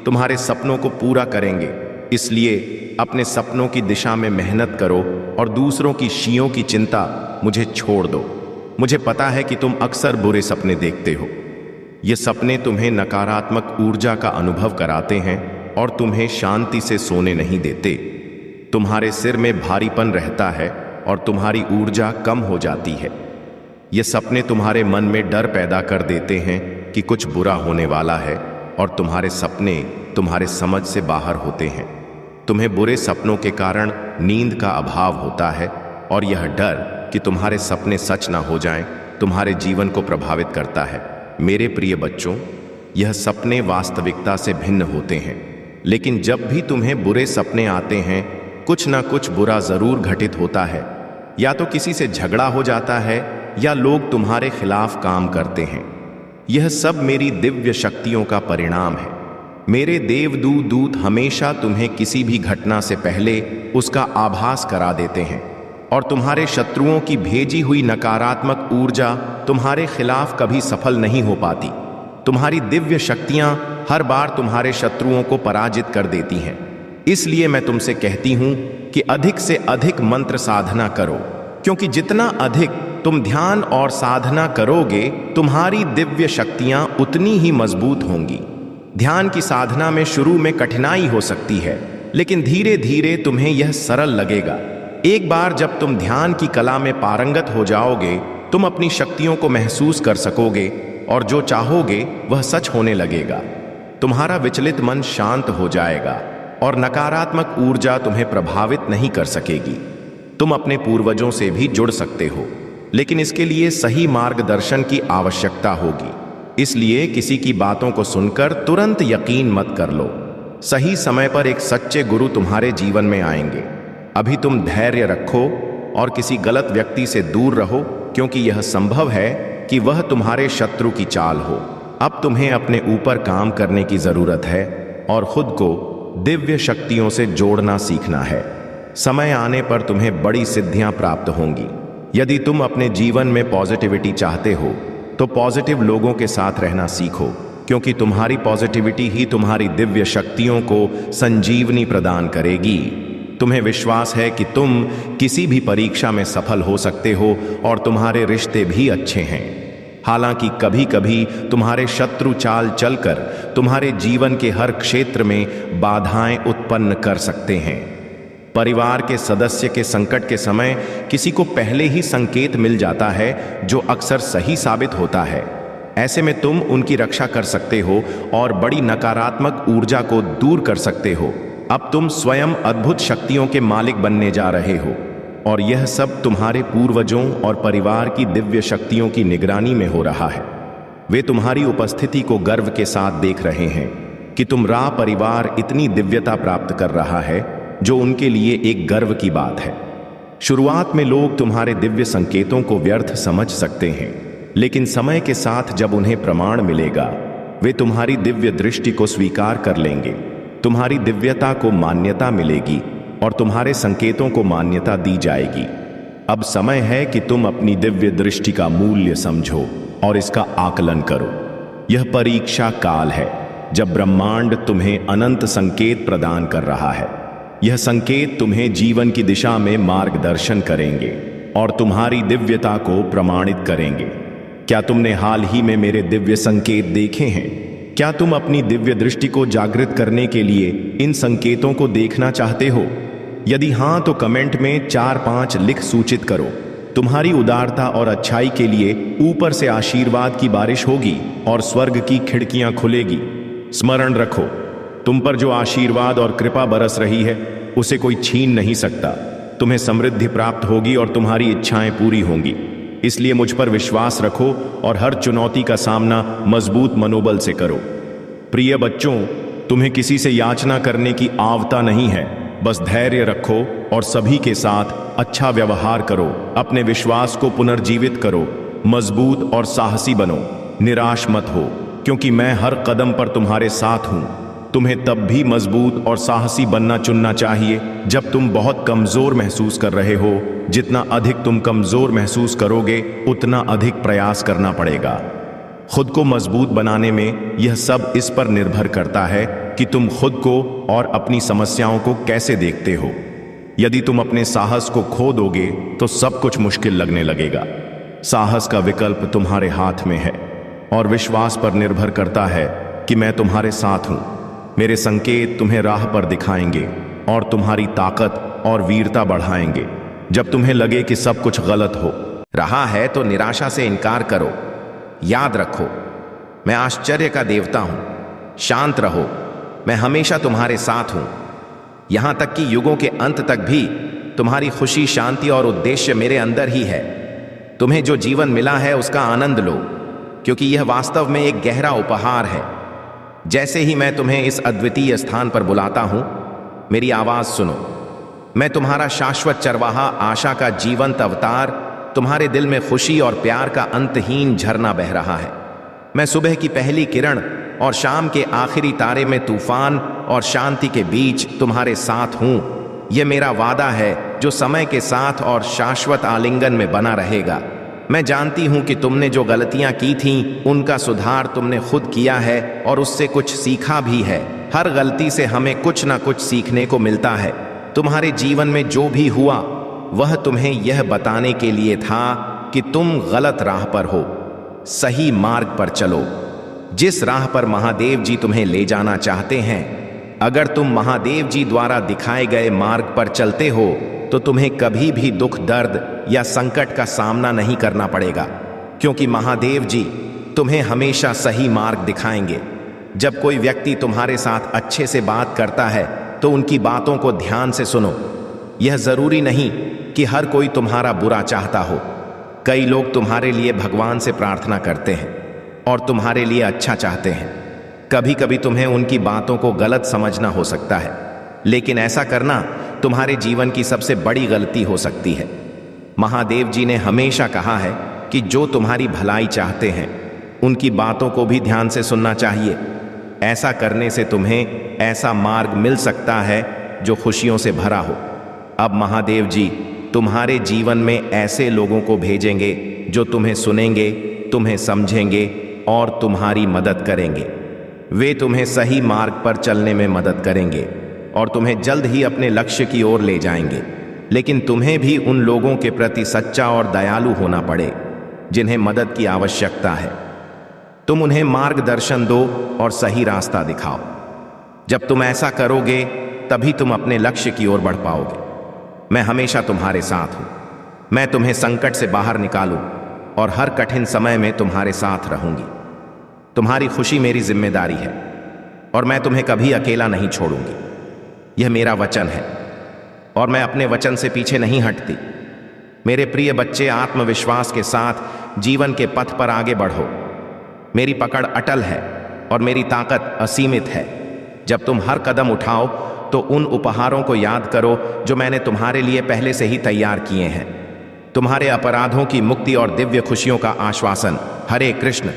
तुम्हारे सपनों को पूरा करेंगे, इसलिए अपने सपनों की दिशा में मेहनत करो और दूसरों की खुशियों की चिंता मुझे छोड़ दो। मुझे पता है कि तुम अक्सर बुरे सपने देखते हो। ये सपने तुम्हें नकारात्मक ऊर्जा का अनुभव कराते हैं और तुम्हें शांति से सोने नहीं देते। तुम्हारे सिर में भारीपन रहता है और तुम्हारी ऊर्जा कम हो जाती है। ये सपने तुम्हारे मन में डर पैदा कर देते हैं कि कुछ बुरा होने वाला है और तुम्हारे सपने तुम्हारे समझ से बाहर होते हैं। तुम्हें बुरे सपनों के कारण नींद का अभाव होता है और यह डर कि तुम्हारे सपने सच ना हो जाएं तुम्हारे जीवन को प्रभावित करता है। मेरे प्रिय बच्चों, यह सपने वास्तविकता से भिन्न होते हैं, लेकिन जब भी तुम्हें बुरे सपने आते हैं कुछ ना कुछ बुरा जरूर घटित होता है। या तो किसी से झगड़ा हो जाता है या लोग तुम्हारे खिलाफ काम करते हैं। यह सब मेरी दिव्य शक्तियों का परिणाम है। मेरे देवदूत हमेशा तुम्हें किसी भी घटना से पहले उसका आभास करा देते हैं और तुम्हारे शत्रुओं की भेजी हुई नकारात्मक ऊर्जा तुम्हारे खिलाफ कभी सफल नहीं हो पाती। तुम्हारी दिव्य शक्तियां हर बार तुम्हारे शत्रुओं को पराजित कर देती हैं। इसलिए मैं तुमसे कहती हूं कि अधिक से अधिक मंत्र साधना करो, क्योंकि जितना अधिक तुम ध्यान और साधना करोगे तुम्हारी दिव्य शक्तियां उतनी ही मजबूत होंगी। ध्यान की साधना में शुरू में कठिनाई हो सकती है, लेकिन धीरे धीरे तुम्हें यह सरल लगेगा। एक बार जब तुम ध्यान की कला में पारंगत हो जाओगे तुम अपनी शक्तियों को महसूस कर सकोगे और जो चाहोगे वह सच होने लगेगा। तुम्हारा विचलित मन शांत हो जाएगा और नकारात्मक ऊर्जा तुम्हें प्रभावित नहीं कर सकेगी। तुम अपने पूर्वजों से भी जुड़ सकते हो, लेकिन इसके लिए सही मार्गदर्शन की आवश्यकता होगी। इसलिए किसी की बातों को सुनकर तुरंत यकीन मत कर लो। सही समय पर एक सच्चे गुरु तुम्हारे जीवन में आएंगे। अभी तुम धैर्य रखो और किसी गलत व्यक्ति से दूर रहो, क्योंकि यह संभव है कि वह तुम्हारे शत्रु की चाल हो। अब तुम्हें अपने ऊपर काम करने की जरूरत है और खुद को दिव्य शक्तियों से जोड़ना सीखना है। समय आने पर तुम्हें बड़ी सिद्धियां प्राप्त होंगी। यदि तुम अपने जीवन में पॉजिटिविटी चाहते हो तो पॉजिटिव लोगों के साथ रहना सीखो, क्योंकि तुम्हारी पॉजिटिविटी ही तुम्हारी दिव्य शक्तियों को संजीवनी प्रदान करेगी। तुम्हें विश्वास है कि तुम किसी भी परीक्षा में सफल हो सकते हो और तुम्हारे रिश्ते भी अच्छे हैं। हालांकि कभी कभी तुम्हारे शत्रु चाल चलकर तुम्हारे जीवन के हर क्षेत्र में बाधाएं उत्पन्न कर सकते हैं, परिवार के सदस्य के संकट के समय किसी को पहले ही संकेत मिल जाता है जो अक्सर सही साबित होता है। ऐसे में तुम उनकी रक्षा कर सकते हो और बड़ी नकारात्मक ऊर्जा को दूर कर सकते हो। अब तुम स्वयं अद्भुत शक्तियों के मालिक बनने जा रहे हो और यह सब तुम्हारे पूर्वजों और परिवार की दिव्य शक्तियों की निगरानी में हो रहा है। वे तुम्हारी उपस्थिति को गर्व के साथ देख रहे हैं कि तुम रा परिवार इतनी दिव्यता प्राप्त कर रहा है जो उनके लिए एक गर्व की बात है। शुरुआत में लोग तुम्हारे दिव्य संकेतों को व्यर्थ समझ सकते हैं, लेकिन समय के साथ जब उन्हें प्रमाण मिलेगा वे तुम्हारी दिव्य दृष्टि को स्वीकार कर लेंगे। तुम्हारी दिव्यता को मान्यता मिलेगी और तुम्हारे संकेतों को मान्यता दी जाएगी। अब समय है कि तुम अपनी दिव्य दृष्टि का मूल्य समझो और इसका आकलन करो। यह परीक्षा काल है जब ब्रह्मांड तुम्हें अनंत संकेत प्रदान कर रहा है। यह संकेत तुम्हें जीवन की दिशा में मार्गदर्शन करेंगे और तुम्हारी दिव्यता को प्रमाणित करेंगे। क्या तुमने हाल ही में मेरे दिव्य संकेत देखे हैं? क्या तुम अपनी दिव्य दृष्टि को जागृत करने के लिए इन संकेतों को देखना चाहते हो? यदि हां तो कमेंट में 4-5 लिख सूचित करो। तुम्हारी उदारता और अच्छाई के लिए ऊपर से आशीर्वाद की बारिश होगी और स्वर्ग की खिड़कियां खुलेगी। स्मरण रखो, तुम पर जो आशीर्वाद और कृपा बरस रही है उसे कोई छीन नहीं सकता। तुम्हें समृद्धि प्राप्त होगी और तुम्हारी इच्छाएं पूरी होंगी। इसलिए मुझ पर विश्वास रखो और हर चुनौती का सामना मजबूत मनोबल से करो। प्रिय बच्चों, तुम्हें किसी से याचना करने की आवता नहीं है। बस धैर्य रखो और सभी के साथ अच्छा व्यवहार करो। अपने विश्वास को पुनर्जीवित करो। मजबूत और साहसी बनो। निराश मत हो, क्योंकि मैं हर कदम पर तुम्हारे साथ हूं। तुम्हें तब भी मजबूत और साहसी बनना चुनना चाहिए जब तुम बहुत कमजोर महसूस कर रहे हो। जितना अधिक तुम कमजोर महसूस करोगे उतना अधिक प्रयास करना पड़ेगा। खुद को मजबूत बनाने में यह सब इस पर निर्भर करता है कि तुम खुद को और अपनी समस्याओं को कैसे देखते हो। यदि तुम अपने साहस को खो दोगे तो सब कुछ मुश्किल लगने लगेगा। साहस का विकल्प तुम्हारे हाथ में है और विश्वास पर निर्भर करता है कि मैं तुम्हारे साथ हूं। मेरे संकेत तुम्हें राह पर दिखाएंगे और तुम्हारी ताकत और वीरता बढ़ाएंगे। जब तुम्हें लगे कि सब कुछ गलत हो रहा है तो निराशा से इनकार करो। याद रखो, मैं आश्चर्य का देवता हूं। शांत रहो, मैं हमेशा तुम्हारे साथ हूं। यहां तक कि युगों के अंत तक भी तुम्हारी खुशी, शांति और उद्देश्य मेरे अंदर ही है। तुम्हें जो जीवन मिला है उसका आनंद लो, क्योंकि यह वास्तव में एक गहरा उपहार है। जैसे ही मैं तुम्हें इस अद्वितीय स्थान पर बुलाता हूं, मेरी आवाज सुनो। मैं तुम्हारा शाश्वत चरवाहा, आशा का जीवंत अवतार। तुम्हारे दिल में खुशी और प्यार का अंतहीन झरना बह रहा है। मैं सुबह की पहली किरण और शाम के आखिरी तारे में तूफान और शांति के बीच तुम्हारे साथ हूं। यह मेरा वादा है जो समय के साथ और शाश्वत आलिंगन में बना रहेगा। मैं जानती हूं कि तुमने जो गलतियां की थीं उनका सुधार तुमने खुद किया है और उससे कुछ सीखा भी है। हर गलती से हमें कुछ ना कुछ सीखने को मिलता है। तुम्हारे जीवन में जो भी हुआ वह तुम्हें यह बताने के लिए था कि तुम गलत राह पर हो। सही मार्ग पर चलो, जिस राह पर महादेव जी तुम्हें ले जाना चाहते हैं। अगर तुम महादेव जी द्वारा दिखाए गए मार्ग पर चलते हो तो तुम्हें कभी भी दुख, दर्द या संकट का सामना नहीं करना पड़ेगा, क्योंकि महादेव जी तुम्हें हमेशा सही मार्ग दिखाएंगे। जब कोई व्यक्ति तुम्हारे साथ अच्छे से बात करता है तो उनकी बातों को ध्यान से सुनो। यह जरूरी नहीं कि हर कोई तुम्हारा बुरा चाहता हो। कई लोग तुम्हारे लिए भगवान से प्रार्थना करते हैं और तुम्हारे लिए अच्छा चाहते हैं। कभी कभी तुम्हें उनकी बातों को गलत समझना हो सकता है, लेकिन ऐसा करना तुम्हारे जीवन की सबसे बड़ी गलती हो सकती है। महादेव जी ने हमेशा कहा है कि जो तुम्हारी भलाई चाहते हैं उनकी बातों को भी ध्यान से सुनना चाहिए। ऐसा करने से तुम्हें ऐसा मार्ग मिल सकता है जो खुशियों से भरा हो। अब महादेव जी तुम्हारे जीवन में ऐसे लोगों को भेजेंगे जो तुम्हें सुनेंगे, तुम्हें समझेंगे और तुम्हारी मदद करेंगे। वे तुम्हें सही मार्ग पर चलने में मदद करेंगे और तुम्हें जल्द ही अपने लक्ष्य की ओर ले जाएंगे। लेकिन तुम्हें भी उन लोगों के प्रति सच्चा और दयालु होना पड़े जिन्हें मदद की आवश्यकता है। तुम उन्हें मार्गदर्शन दो और सही रास्ता दिखाओ। जब तुम ऐसा करोगे तभी तुम अपने लक्ष्य की ओर बढ़ पाओगे। मैं हमेशा तुम्हारे साथ हूं। मैं तुम्हें संकट से बाहर निकालूं और हर कठिन समय में तुम्हारे साथ रहूंगी। तुम्हारी खुशी मेरी जिम्मेदारी है और मैं तुम्हें कभी अकेला नहीं छोड़ूंगी। यह मेरा वचन है और मैं अपने वचन से पीछे नहीं हटती। मेरे प्रिय बच्चे, आत्मविश्वास के साथ जीवन के पथ पर आगे बढ़ो। मेरी पकड़ अटल है और मेरी ताकत असीमित है। जब तुम हर कदम उठाओ तो उन उपहारों को याद करो जो मैंने तुम्हारे लिए पहले से ही तैयार किए हैं। तुम्हारे अपराधों की मुक्ति और दिव्य खुशियों का आश्वासन। हरे कृष्ण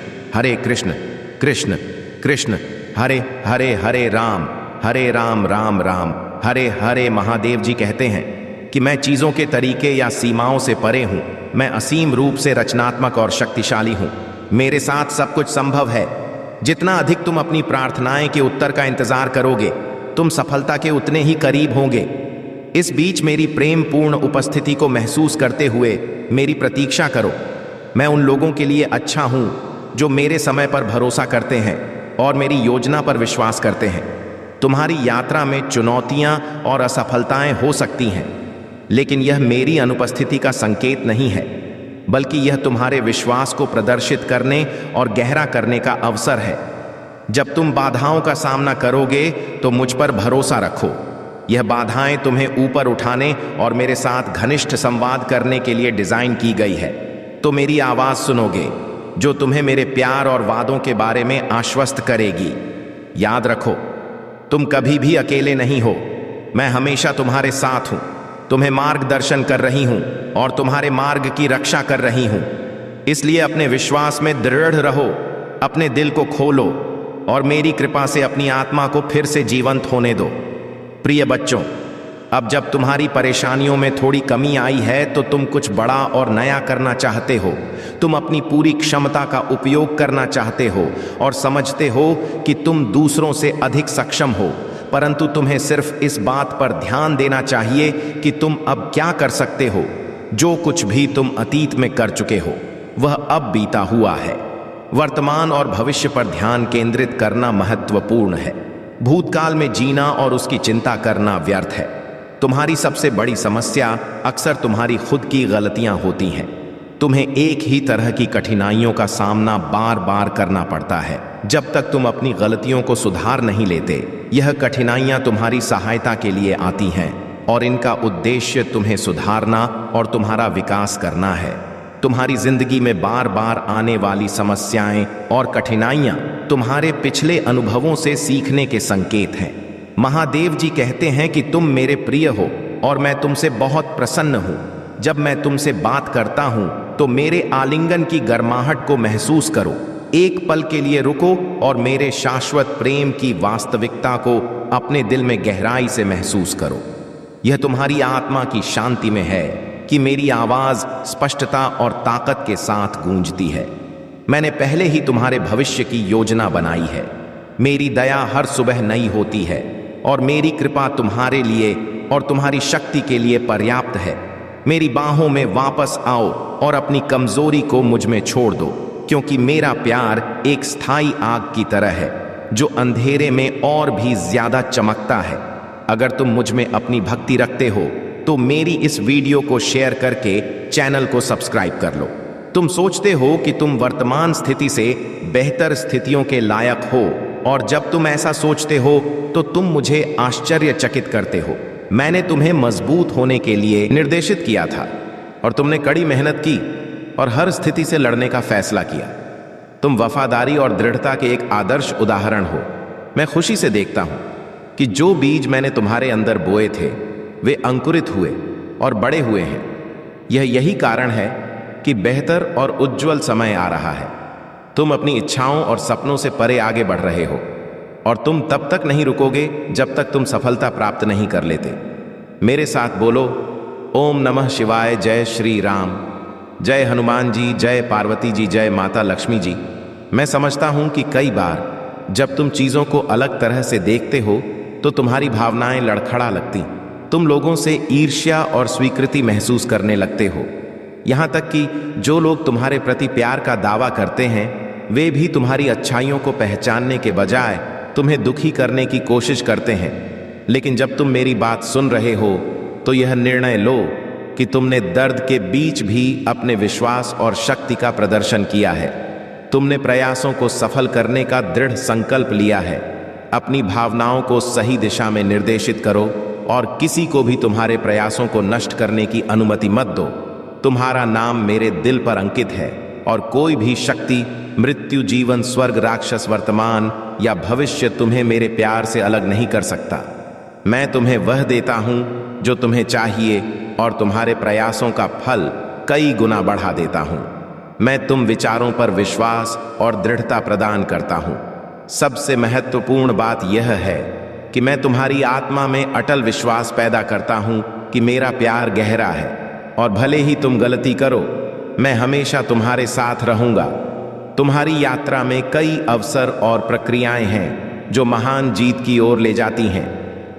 कृष्ण कृष्ण हरे हरे, हरे राम राम राम हरे हरे। महादेव जी कहते हैं कि मैं चीजों के तरीके या सीमाओं से परे हूं। मैं असीम रूप से रचनात्मक और शक्तिशाली हूं। मेरे साथ सब कुछ संभव है। जितना अधिक तुम अपनी प्रार्थनाएं के उत्तर का इंतजार करोगे, तुम सफलता के उतने ही करीब होंगे। इस बीच मेरी प्रेम पूर्ण उपस्थिति को महसूस करते हुए मेरी प्रतीक्षा करो। मैं उन लोगों के लिए अच्छा हूं जो मेरे समय पर भरोसा करते हैं और मेरी योजना पर विश्वास करते हैं। तुम्हारी यात्रा में चुनौतियां और असफलताएं हो सकती हैं, लेकिन यह मेरी अनुपस्थिति का संकेत नहीं है, बल्कि यह तुम्हारे विश्वास को प्रदर्शित करने और गहरा करने का अवसर है। जब तुम बाधाओं का सामना करोगे तो मुझ पर भरोसा रखो। यह बाधाएं तुम्हें ऊपर उठाने और मेरे साथ घनिष्ठ संवाद करने के लिए डिजाइन की गई है। तो मेरी आवाज सुनोगे जो तुम्हें मेरे प्यार और वादों के बारे में आश्वस्त करेगी। याद रखो, तुम कभी भी अकेले नहीं हो। मैं हमेशा तुम्हारे साथ हूं, तुम्हें मार्गदर्शन कर रही हूं और तुम्हारे मार्ग की रक्षा कर रही हूं। इसलिए अपने विश्वास में दृढ़ रहो, अपने दिल को खोलो और मेरी कृपा से अपनी आत्मा को फिर से जीवंत होने दो। प्रिय बच्चों, अब जब तुम्हारी परेशानियों में थोड़ी कमी आई है तो तुम कुछ बड़ा और नया करना चाहते हो। तुम अपनी पूरी क्षमता का उपयोग करना चाहते हो और समझते हो कि तुम दूसरों से अधिक सक्षम हो, परंतु तुम्हें सिर्फ इस बात पर ध्यान देना चाहिए कि तुम अब क्या कर सकते हो। जो कुछ भी तुम अतीत में कर चुके हो वह अब बीता हुआ है। वर्तमान और भविष्य पर ध्यान केंद्रित करना महत्वपूर्ण है। भूतकाल में जीना और उसकी चिंता करना व्यर्थ है। तुम्हारी सबसे बड़ी समस्या अक्सर तुम्हारी खुद की गलतियां होती हैं। तुम्हें एक ही तरह की कठिनाइयों का सामना बार बार करना पड़ता है जब तक तुम अपनी गलतियों को सुधार नहीं लेते। यह कठिनाइयां तुम्हारी सहायता के लिए आती हैं और इनका उद्देश्य तुम्हें सुधारना और तुम्हारा विकास करना है। तुम्हारी जिंदगी में बार बार आने वाली समस्याएं और कठिनाइयां तुम्हारे पिछले अनुभवों से सीखने के संकेत हैं। महादेव जी कहते हैं कि तुम मेरे प्रिय हो और मैं तुमसे बहुत प्रसन्न हूं। जब मैं तुमसे बात करता हूं तो मेरे आलिंगन की गर्माहट को महसूस करो। एक पल के लिए रुको और मेरे शाश्वत प्रेम की वास्तविकता को अपने दिल में गहराई से महसूस करो। यह तुम्हारी आत्मा की शांति में है कि मेरी आवाज स्पष्टता और ताकत के साथ गूंजती है। मैंने पहले ही तुम्हारे भविष्य की योजना बनाई है। मेरी दया हर सुबह नई होती है और मेरी कृपा तुम्हारे लिए और तुम्हारी शक्ति के लिए पर्याप्त है। मेरी बाहों में वापस आओ और अपनी कमजोरी को मुझ में छोड़ दो, क्योंकि मेरा प्यार एक स्थायी आग की तरह है जो अंधेरे में और भी ज्यादा चमकता है। अगर तुम मुझ में अपनी भक्ति रखते हो तो मेरी इस वीडियो को शेयर करके चैनल को सब्सक्राइब कर लो। तुम सोचते हो कि तुम वर्तमान स्थिति से बेहतर स्थितियों के लायक हो, और जब तुम ऐसा सोचते हो तो तुम मुझे आश्चर्यचकित करते हो। मैंने तुम्हें मजबूत होने के लिए निर्देशित किया था और तुमने कड़ी मेहनत की और हर स्थिति से लड़ने का फैसला किया। तुम वफादारी और दृढ़ता के एक आदर्श उदाहरण हो। मैं खुशी से देखता हूं कि जो बीज मैंने तुम्हारे अंदर बोए थे वे अंकुरित हुए और बड़े हुए हैं। यही कारण है कि बेहतर और उज्जवल समय आ रहा है। तुम अपनी इच्छाओं और सपनों से परे आगे बढ़ रहे हो और तुम तब तक नहीं रुकोगे जब तक तुम सफलता प्राप्त नहीं कर लेते। मेरे साथ बोलो, ओम नमः शिवाय, जय श्री राम, जय हनुमान जी, जय पार्वती जी, जय माता लक्ष्मी जी। मैं समझता हूं कि कई बार जब तुम चीजों को अलग तरह से देखते हो तो तुम्हारी भावनाएं लड़खड़ा लगती। तुम लोगों से ईर्ष्या और स्वीकृति महसूस करने लगते हो। यहां तक कि जो लोग तुम्हारे प्रति प्यार का दावा करते हैं वे भी तुम्हारी अच्छाइयों को पहचानने के बजाय तुम्हें दुखी करने की कोशिश करते हैं। लेकिन जब तुम मेरी बात सुन रहे हो तो यह निर्णय लो कि तुमने दर्द के बीच भी अपने विश्वास और शक्ति का प्रदर्शन किया है। तुमने प्रयासों को सफल करने का दृढ़ संकल्प लिया है। अपनी भावनाओं को सही दिशा में निर्देशित करो और किसी को भी तुम्हारे प्रयासों को नष्ट करने की अनुमति मत दो। तुम्हारा नाम मेरे दिल पर अंकित है और कोई भी शक्ति, मृत्यु, जीवन, स्वर्ग, राक्षस, वर्तमान या भविष्य तुम्हें मेरे प्यार से अलग नहीं कर सकता। मैं तुम्हें वह देता हूं जो तुम्हें चाहिए और तुम्हारे प्रयासों का फल कई गुना बढ़ा देता हूं। मैं तुम विचारों पर विश्वास और दृढ़ता प्रदान करता हूं। सबसे महत्वपूर्ण बात यह है कि मैं तुम्हारी आत्मा में अटल विश्वास पैदा करता हूं कि मेरा प्यार गहरा है और भले ही तुम गलती करो, मैं हमेशा तुम्हारे साथ रहूंगा। तुम्हारी यात्रा में कई अवसर और प्रक्रियाएं हैं जो महान जीत की ओर ले जाती हैं।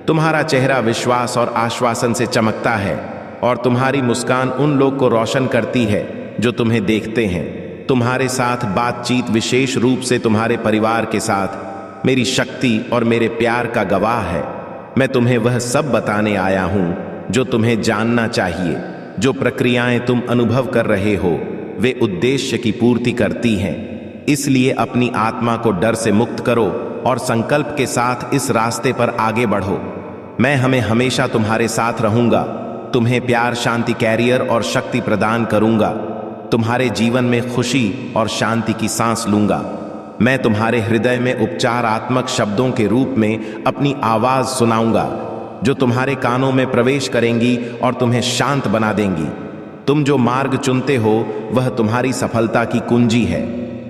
तुम्हारा चेहरा विश्वास और आश्वासन से चमकता है और तुम्हारी मुस्कान उन लोग को रोशन करती है जो तुम्हें देखते हैं। तुम्हारे साथ बातचीत विशेष रूप से तुम्हारे परिवार के साथ मेरी शक्ति और मेरे प्यार का गवाह है। मैं तुम्हें वह सब बताने आया हूं जो तुम्हें जानना चाहिए। जो प्रक्रियाएं तुम अनुभव कर रहे हो वे उद्देश्य की पूर्ति करती हैं। इसलिए अपनी आत्मा को डर से मुक्त करो और संकल्प के साथ इस रास्ते पर आगे बढ़ो। मैं हमेशा तुम्हारे साथ रहूंगा। तुम्हें प्यार, शांति, कैरियर और शक्ति प्रदान करूंगा। तुम्हारे जीवन में खुशी और शांति की सांस लूंगा। मैं तुम्हारे हृदय में उपचारात्मक शब्दों के रूप में अपनी आवाज सुनाऊंगा जो तुम्हारे कानों में प्रवेश करेंगी और तुम्हें शांत बना देंगी। तुम जो मार्ग चुनते हो वह तुम्हारी सफलता की कुंजी है।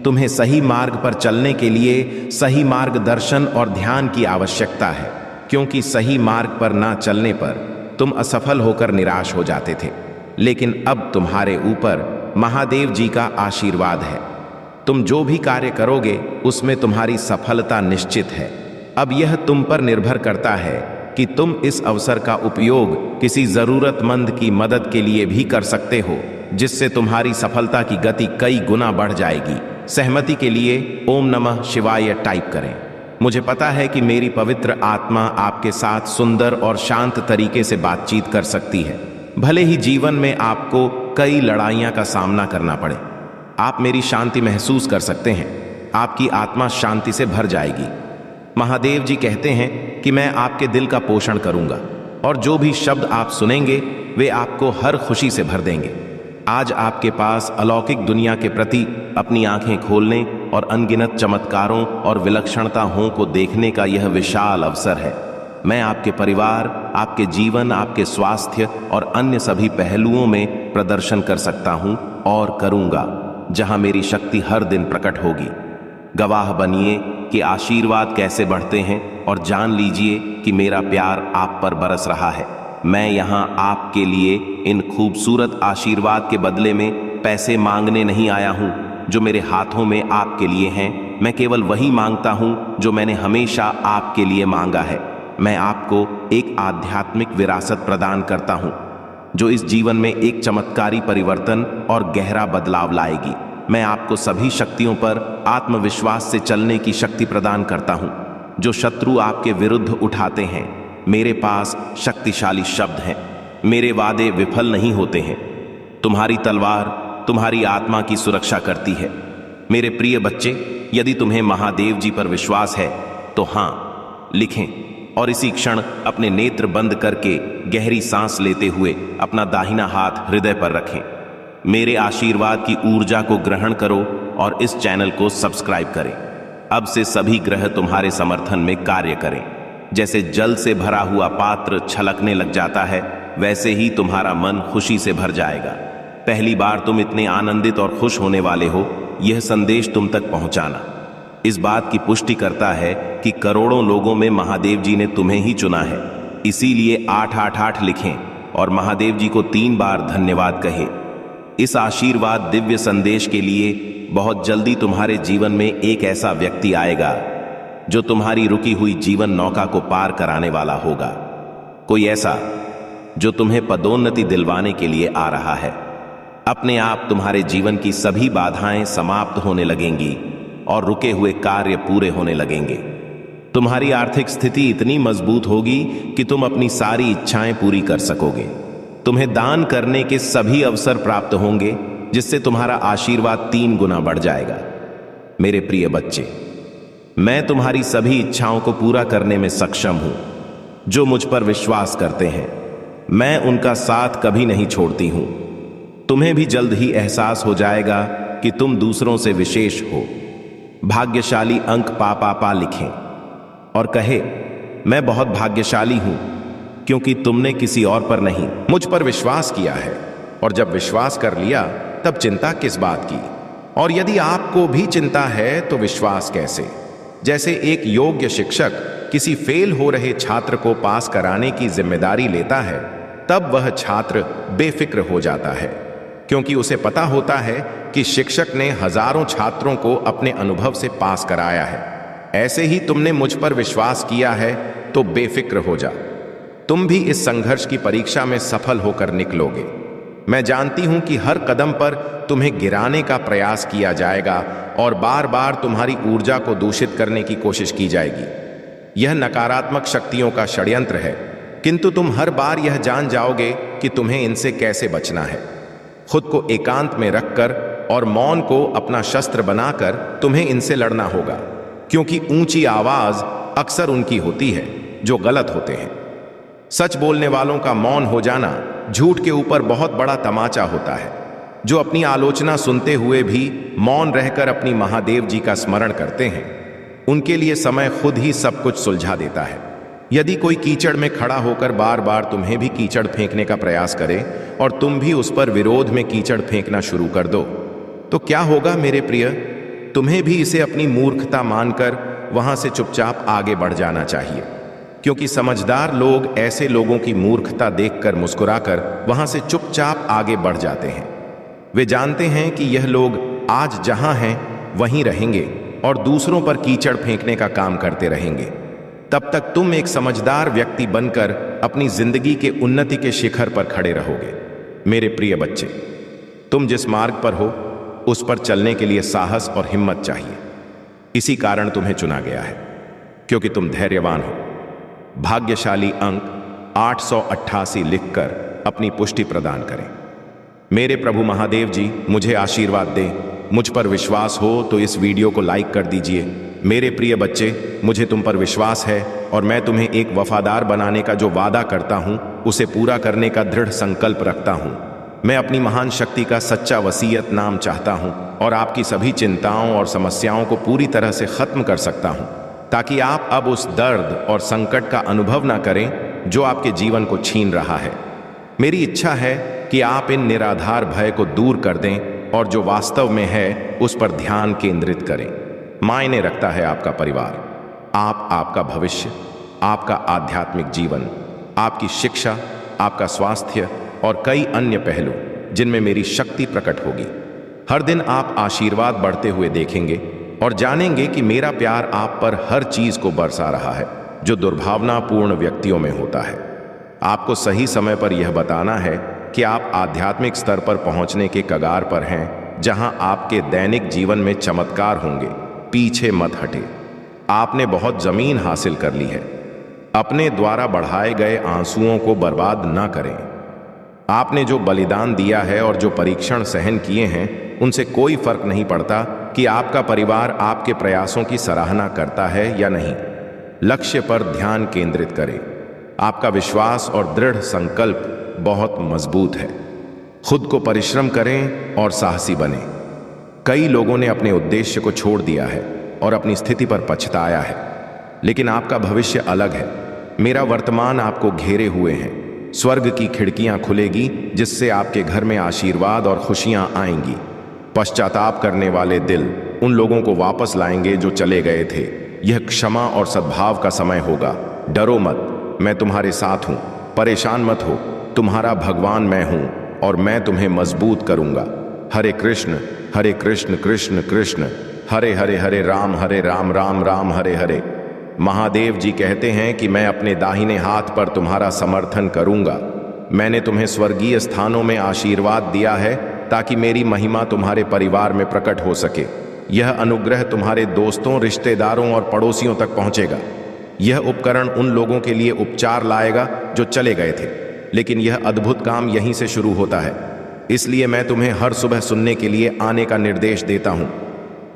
तुम्हें सही मार्ग पर चलने के लिए सही मार्गदर्शन और ध्यान की आवश्यकता है, क्योंकि सही मार्ग पर ना चलने पर तुम असफल होकर निराश हो जाते थे। लेकिन अब तुम्हारे ऊपर महादेव जी का आशीर्वाद है। तुम जो भी कार्य करोगे उसमें तुम्हारी सफलता निश्चित है। अब यह तुम पर निर्भर करता है कि तुम इस अवसर का उपयोग किसी जरूरतमंद की मदद के लिए भी कर सकते हो, जिससे तुम्हारी सफलता की गति कई गुना बढ़ जाएगी। सहमति के लिए ओम नमः शिवाय टाइप करें। मुझे पता है कि मेरी पवित्र आत्मा आपके साथ सुंदर और शांत तरीके से बातचीत कर सकती है। भले ही जीवन में आपको कई लड़ाइयां का सामना करना पड़े, आप मेरी शांति महसूस कर सकते हैं। आपकी आत्मा शांति से भर जाएगी। महादेव जी कहते हैं कि मैं आपके दिल का पोषण करूंगा और जो भी शब्द आप सुनेंगे वे आपको हर खुशी से भर देंगे। आज आपके पास अलौकिक दुनिया के प्रति अपनी आंखें खोलने और अनगिनत चमत्कारों और विलक्षणताओं को देखने का यह विशाल अवसर है। मैं आपके परिवार, आपके जीवन, आपके स्वास्थ्य और अन्य सभी पहलुओं में प्रदर्शन कर सकता हूं और करूंगा, जहां मेरी शक्ति हर दिन प्रकट होगी। गवाह बनिए कि आशीर्वाद कैसे बढ़ते हैं और जान लीजिए कि मेरा प्यार आप पर बरस रहा है। मैं यहाँ आपके लिए इन खूबसूरत आशीर्वाद के बदले में पैसे मांगने नहीं आया हूँ जो मेरे हाथों में आपके लिए हैं। मैं केवल वही मांगता हूँ जो मैंने हमेशा आपके लिए मांगा है। मैं आपको एक आध्यात्मिक विरासत प्रदान करता हूँ जो इस जीवन में एक चमत्कारी परिवर्तन और गहरा बदलाव लाएगी। मैं आपको सभी शक्तियों पर आत्मविश्वास से चलने की शक्ति प्रदान करता हूँ। जो शत्रु आपके विरुद्ध उठाते हैं, मेरे पास शक्तिशाली शब्द हैं। मेरे वादे विफल नहीं होते हैं। तुम्हारी तलवार तुम्हारी आत्मा की सुरक्षा करती है। मेरे प्रिय बच्चे, यदि तुम्हें महादेव जी पर विश्वास है तो हाँ लिखें और इसी क्षण अपने नेत्र बंद करके गहरी सांस लेते हुए अपना दाहिना हाथ हृदय पर रखें। मेरे आशीर्वाद की ऊर्जा को ग्रहण करो और इस चैनल को सब्सक्राइब करें। अब से सभी ग्रह तुम्हारे समर्थन में कार्य करें। जैसे जल से भरा हुआ पात्र छलकने लग जाता है, वैसे ही तुम्हारा मन खुशी से भर जाएगा। पहली बार तुम इतने आनंदित और खुश होने वाले हो, यह संदेश तुम तक पहुंचाना इस बात की पुष्टि करता है कि करोड़ों लोगों में महादेव जी ने तुम्हें ही चुना है। इसीलिए 888 लिखें और महादेव जी को 3 बार धन्यवाद कहें। इस आशीर्वाद दिव्य संदेश के लिए बहुत जल्दी तुम्हारे जीवन में एक ऐसा व्यक्ति आएगा जो तुम्हारी रुकी हुई जीवन नौका को पार कराने वाला होगा। कोई ऐसा जो तुम्हें पदोन्नति दिलवाने के लिए आ रहा है। अपने आप तुम्हारे जीवन की सभी बाधाएं समाप्त होने लगेंगी और रुके हुए कार्य पूरे होने लगेंगे। तुम्हारी आर्थिक स्थिति इतनी मजबूत होगी कि तुम अपनी सारी इच्छाएं पूरी कर सकोगे। तुम्हें दान करने के सभी अवसर प्राप्त होंगे, जिससे तुम्हारा आशीर्वाद 3 गुना बढ़ जाएगा। मेरे प्रिय बच्चे, मैं तुम्हारी सभी इच्छाओं को पूरा करने में सक्षम हूं। जो मुझ पर विश्वास करते हैं, मैं उनका साथ कभी नहीं छोड़ती हूं। तुम्हें भी जल्द ही एहसास हो जाएगा कि तुम दूसरों से विशेष हो। भाग्यशाली अंक पा लिखें और कहे, मैं बहुत भाग्यशाली हूं क्योंकि तुमने किसी और पर नहीं, मुझ पर विश्वास किया है। और जब विश्वास कर लिया तब चिंता किस बात की? और यदि आपको भी चिंता है तो विश्वास कैसे? जैसे एक योग्य शिक्षक किसी फेल हो रहे छात्र को पास कराने की जिम्मेदारी लेता है, तब वह छात्र बेफिक्र हो जाता है, क्योंकि उसे पता होता है कि शिक्षक ने हजारों छात्रों को अपने अनुभव से पास कराया है। ऐसे ही तुमने मुझ पर विश्वास किया है तो बेफिक्र हो जा। तुम भी इस संघर्ष की परीक्षा में सफल होकर निकलोगे। मैं जानती हूं कि हर कदम पर तुम्हें गिराने का प्रयास किया जाएगा और बार बार तुम्हारी ऊर्जा को दूषित करने की कोशिश की जाएगी। यह नकारात्मक शक्तियों का षड्यंत्र है, किंतु तुम हर बार यह जान जाओगे कि तुम्हें इनसे कैसे बचना है। खुद को एकांत में रखकर और मौन को अपना शस्त्र बनाकर तुम्हें इनसे लड़ना होगा, क्योंकि ऊंची आवाज अक्सर उनकी होती है जो गलत होते हैं। सच बोलने वालों का मौन हो जाना झूठ के ऊपर बहुत बड़ा तमाचा होता है। जो अपनी आलोचना सुनते हुए भी मौन रहकर अपनी महादेव जी का स्मरण करते हैं, उनके लिए समय खुद ही सब कुछ सुलझा देता है। यदि कोई कीचड़ में खड़ा होकर बार बार तुम्हें भी कीचड़ फेंकने का प्रयास करे और तुम भी उस पर विरोध में कीचड़ फेंकना शुरू कर दो, तो क्या होगा मेरे प्रिय? तुम्हें भी इसे अपनी मूर्खता मानकर वहां से चुपचाप आगे बढ़ जाना चाहिए, क्योंकि समझदार लोग ऐसे लोगों की मूर्खता देखकर मुस्कुराकर वहां से चुपचाप आगे बढ़ जाते हैं। वे जानते हैं कि यह लोग आज जहां हैं वहीं रहेंगे और दूसरों पर कीचड़ फेंकने का काम करते रहेंगे। तब तक तुम एक समझदार व्यक्ति बनकर अपनी जिंदगी के उन्नति के शिखर पर खड़े रहोगे। मेरे प्रिय बच्चे, तुम जिस मार्ग पर हो उस पर चलने के लिए साहस और हिम्मत चाहिए। इसी कारण तुम्हें चुना गया है, क्योंकि तुम धैर्यवान हो। भाग्यशाली अंक 888 लिखकर अपनी पुष्टि प्रदान करें। मेरे प्रभु महादेव जी मुझे आशीर्वाद दें। मुझ पर विश्वास हो तो इस वीडियो को लाइक कर दीजिए। मेरे प्रिय बच्चे, मुझे तुम पर विश्वास है और मैं तुम्हें एक वफादार बनाने का जो वादा करता हूं उसे पूरा करने का दृढ़ संकल्प रखता हूं। मैं अपनी महान शक्ति का सच्चा वसीयत नाम चाहता हूं और आपकी सभी चिंताओं और समस्याओं को पूरी तरह से खत्म कर सकता हूं, ताकि आप अब उस दर्द और संकट का अनुभव ना करें जो आपके जीवन को छीन रहा है। मेरी इच्छा है कि आप इन निराधार भय को दूर कर दें और जो वास्तव में है उस पर ध्यान केंद्रित करें। मायने रखता है आपका परिवार, आपका भविष्य, आपका आध्यात्मिक जीवन, आपकी शिक्षा, आपका स्वास्थ्य और कई अन्य पहलू जिनमें मेरी शक्ति प्रकट होगी। हर दिन आप आशीर्वाद बढ़ते हुए देखेंगे और जानेंगे कि मेरा प्यार आप पर हर चीज को बरसा रहा है जो दुर्भावनापूर्ण व्यक्तियों में होता है। आपको सही समय पर यह बताना है कि आप आध्यात्मिक स्तर पर पहुंचने के कगार पर हैं, जहां आपके दैनिक जीवन में चमत्कार होंगे। पीछे मत हटे। आपने बहुत जमीन हासिल कर ली है। अपने द्वारा बढ़ाए गए आंसुओं को बर्बाद ना करें। आपने जो बलिदान दिया है और जो परीक्षण सहन किए हैं, उनसे कोई फर्क नहीं पड़ता कि आपका परिवार आपके प्रयासों की सराहना करता है या नहीं। लक्ष्य पर ध्यान केंद्रित करें। आपका विश्वास और दृढ़ संकल्प बहुत मजबूत है। खुद को परिश्रम करें और साहसी बने। कई लोगों ने अपने उद्देश्य को छोड़ दिया है और अपनी स्थिति पर पछताया है, लेकिन आपका भविष्य अलग है। मेरा वर्तमान आपको घेरे हुए हैं। स्वर्ग की खिड़कियां खुलेगी जिससे आपके घर में आशीर्वाद और खुशियां आएंगी। पश्चाताप करने वाले दिल उन लोगों को वापस लाएंगे जो चले गए थे। यह क्षमा और सद्भाव का समय होगा। डरो मत, मैं तुम्हारे साथ हूं। परेशान मत हो, तुम्हारा भगवान मैं हूं और मैं तुम्हें मजबूत करूंगा। हरे कृष्ण कृष्ण कृष्ण हरे हरे, हरे राम राम राम हरे हरे। महादेव जी कहते हैं कि मैं अपने दाहिने हाथ पर तुम्हारा समर्थन करूंगा। मैंने तुम्हें स्वर्गीय स्थानों में आशीर्वाद दिया है ताकि मेरी महिमा तुम्हारे परिवार में प्रकट हो सके। यह अनुग्रह तुम्हारे दोस्तों, रिश्तेदारों और पड़ोसियों तक पहुंचेगा। यह उपकरण उन लोगों के लिए उपचार लाएगा जो चले गए थे, लेकिन यह अद्भुत काम यहीं से शुरू होता है। इसलिए मैं तुम्हें हर सुबह सुनने के लिए आने का निर्देश देता हूं।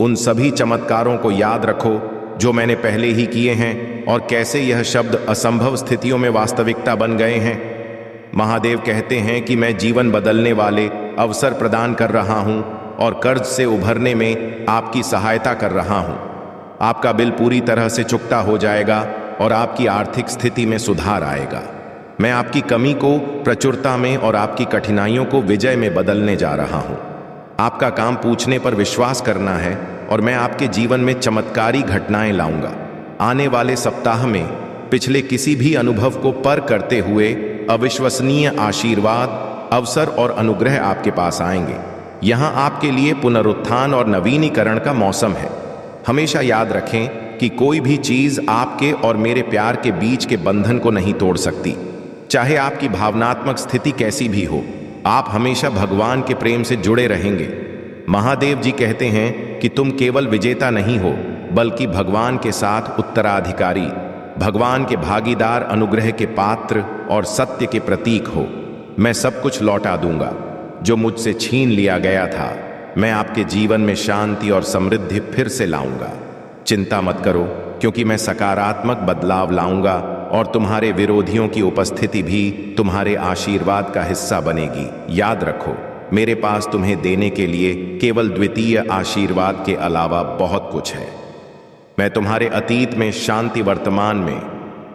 उन सभी चमत्कारों को याद रखो जो मैंने पहले ही किए हैं और कैसे यह शब्द असंभव स्थितियों में वास्तविकता बन गए हैं। महादेव कहते हैं कि मैं जीवन बदलने वाले अवसर प्रदान कर रहा हूं और कर्ज से उभरने में आपकी सहायता कर रहा हूं। आपका बिल पूरी तरह से चुकता हो जाएगा और आपकी आर्थिक स्थिति में सुधार आएगा। मैं आपकी कमी को प्रचुरता में और आपकी कठिनाइयों को विजय में बदलने जा रहा हूं। आपका काम पूछने पर विश्वास करना है और मैं आपके जीवन में चमत्कारी घटनाएं लाऊंगा। आने वाले सप्ताह में पिछले किसी भी अनुभव को पर करते हुए अविश्वसनीय आशीर्वाद, अवसर और अनुग्रह आपके पास आएंगे। यहां आपके लिए पुनरुत्थान और नवीनीकरण का मौसम है। हमेशा याद रखें कि कोई भी चीज आपके और मेरे प्यार के बीच के बंधन को नहीं तोड़ सकती। चाहे आपकी भावनात्मक स्थिति कैसी भी हो, आप हमेशा भगवान के प्रेम से जुड़े रहेंगे। महादेव जी कहते हैं कि तुम केवल विजेता नहीं हो, बल्कि भगवान के साथ उत्तराधिकारी, भगवान के भागीदार, अनुग्रह के पात्र और सत्य के प्रतीक हो। मैं सब कुछ लौटा दूंगा जो मुझसे छीन लिया गया था। मैं आपके जीवन में शांति और समृद्धि फिर से लाऊंगा। चिंता मत करो, क्योंकि मैं सकारात्मक बदलाव लाऊंगा और तुम्हारे विरोधियों की उपस्थिति भी तुम्हारे आशीर्वाद का हिस्सा बनेगी। याद रखो, मेरे पास तुम्हें देने के लिए केवल द्वितीय आशीर्वाद के अलावा बहुत कुछ है। मैं तुम्हारे अतीत में शांति, वर्तमान में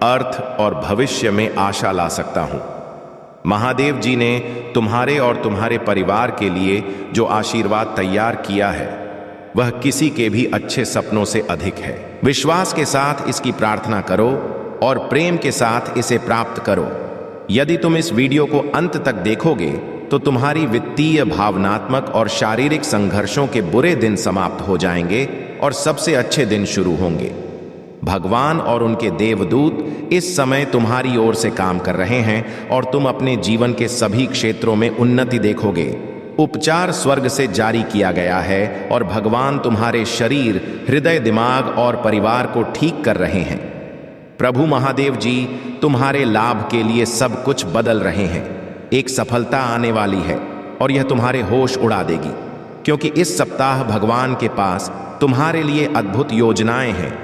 अर्थ और भविष्य में आशा ला सकता हूं। महादेव जी ने तुम्हारे और तुम्हारे परिवार के लिए जो आशीर्वाद तैयार किया है, वह किसी के भी अच्छे सपनों से अधिक है। विश्वास के साथ इसकी प्रार्थना करो और प्रेम के साथ इसे प्राप्त करो। यदि तुम इस वीडियो को अंत तक देखोगे तो तुम्हारी वित्तीय, भावनात्मक और शारीरिक संघर्षों के बुरे दिन समाप्त हो जाएंगे और सबसे अच्छे दिन शुरू होंगे। भगवान और उनके देवदूत इस समय तुम्हारी ओर से काम कर रहे हैं और तुम अपने जीवन के सभी क्षेत्रों में उन्नति देखोगे। उपचार स्वर्ग से जारी किया गया है और भगवान तुम्हारे शरीर, हृदय, दिमाग और परिवार को ठीक कर रहे हैं। प्रभु महादेव जी तुम्हारे लाभ के लिए सब कुछ बदल रहे हैं। एक सफलता आने वाली है और यह तुम्हारे होश उड़ा देगी, क्योंकि इस सप्ताह भगवान के पास तुम्हारे लिए अद्भुत योजनाएं हैं।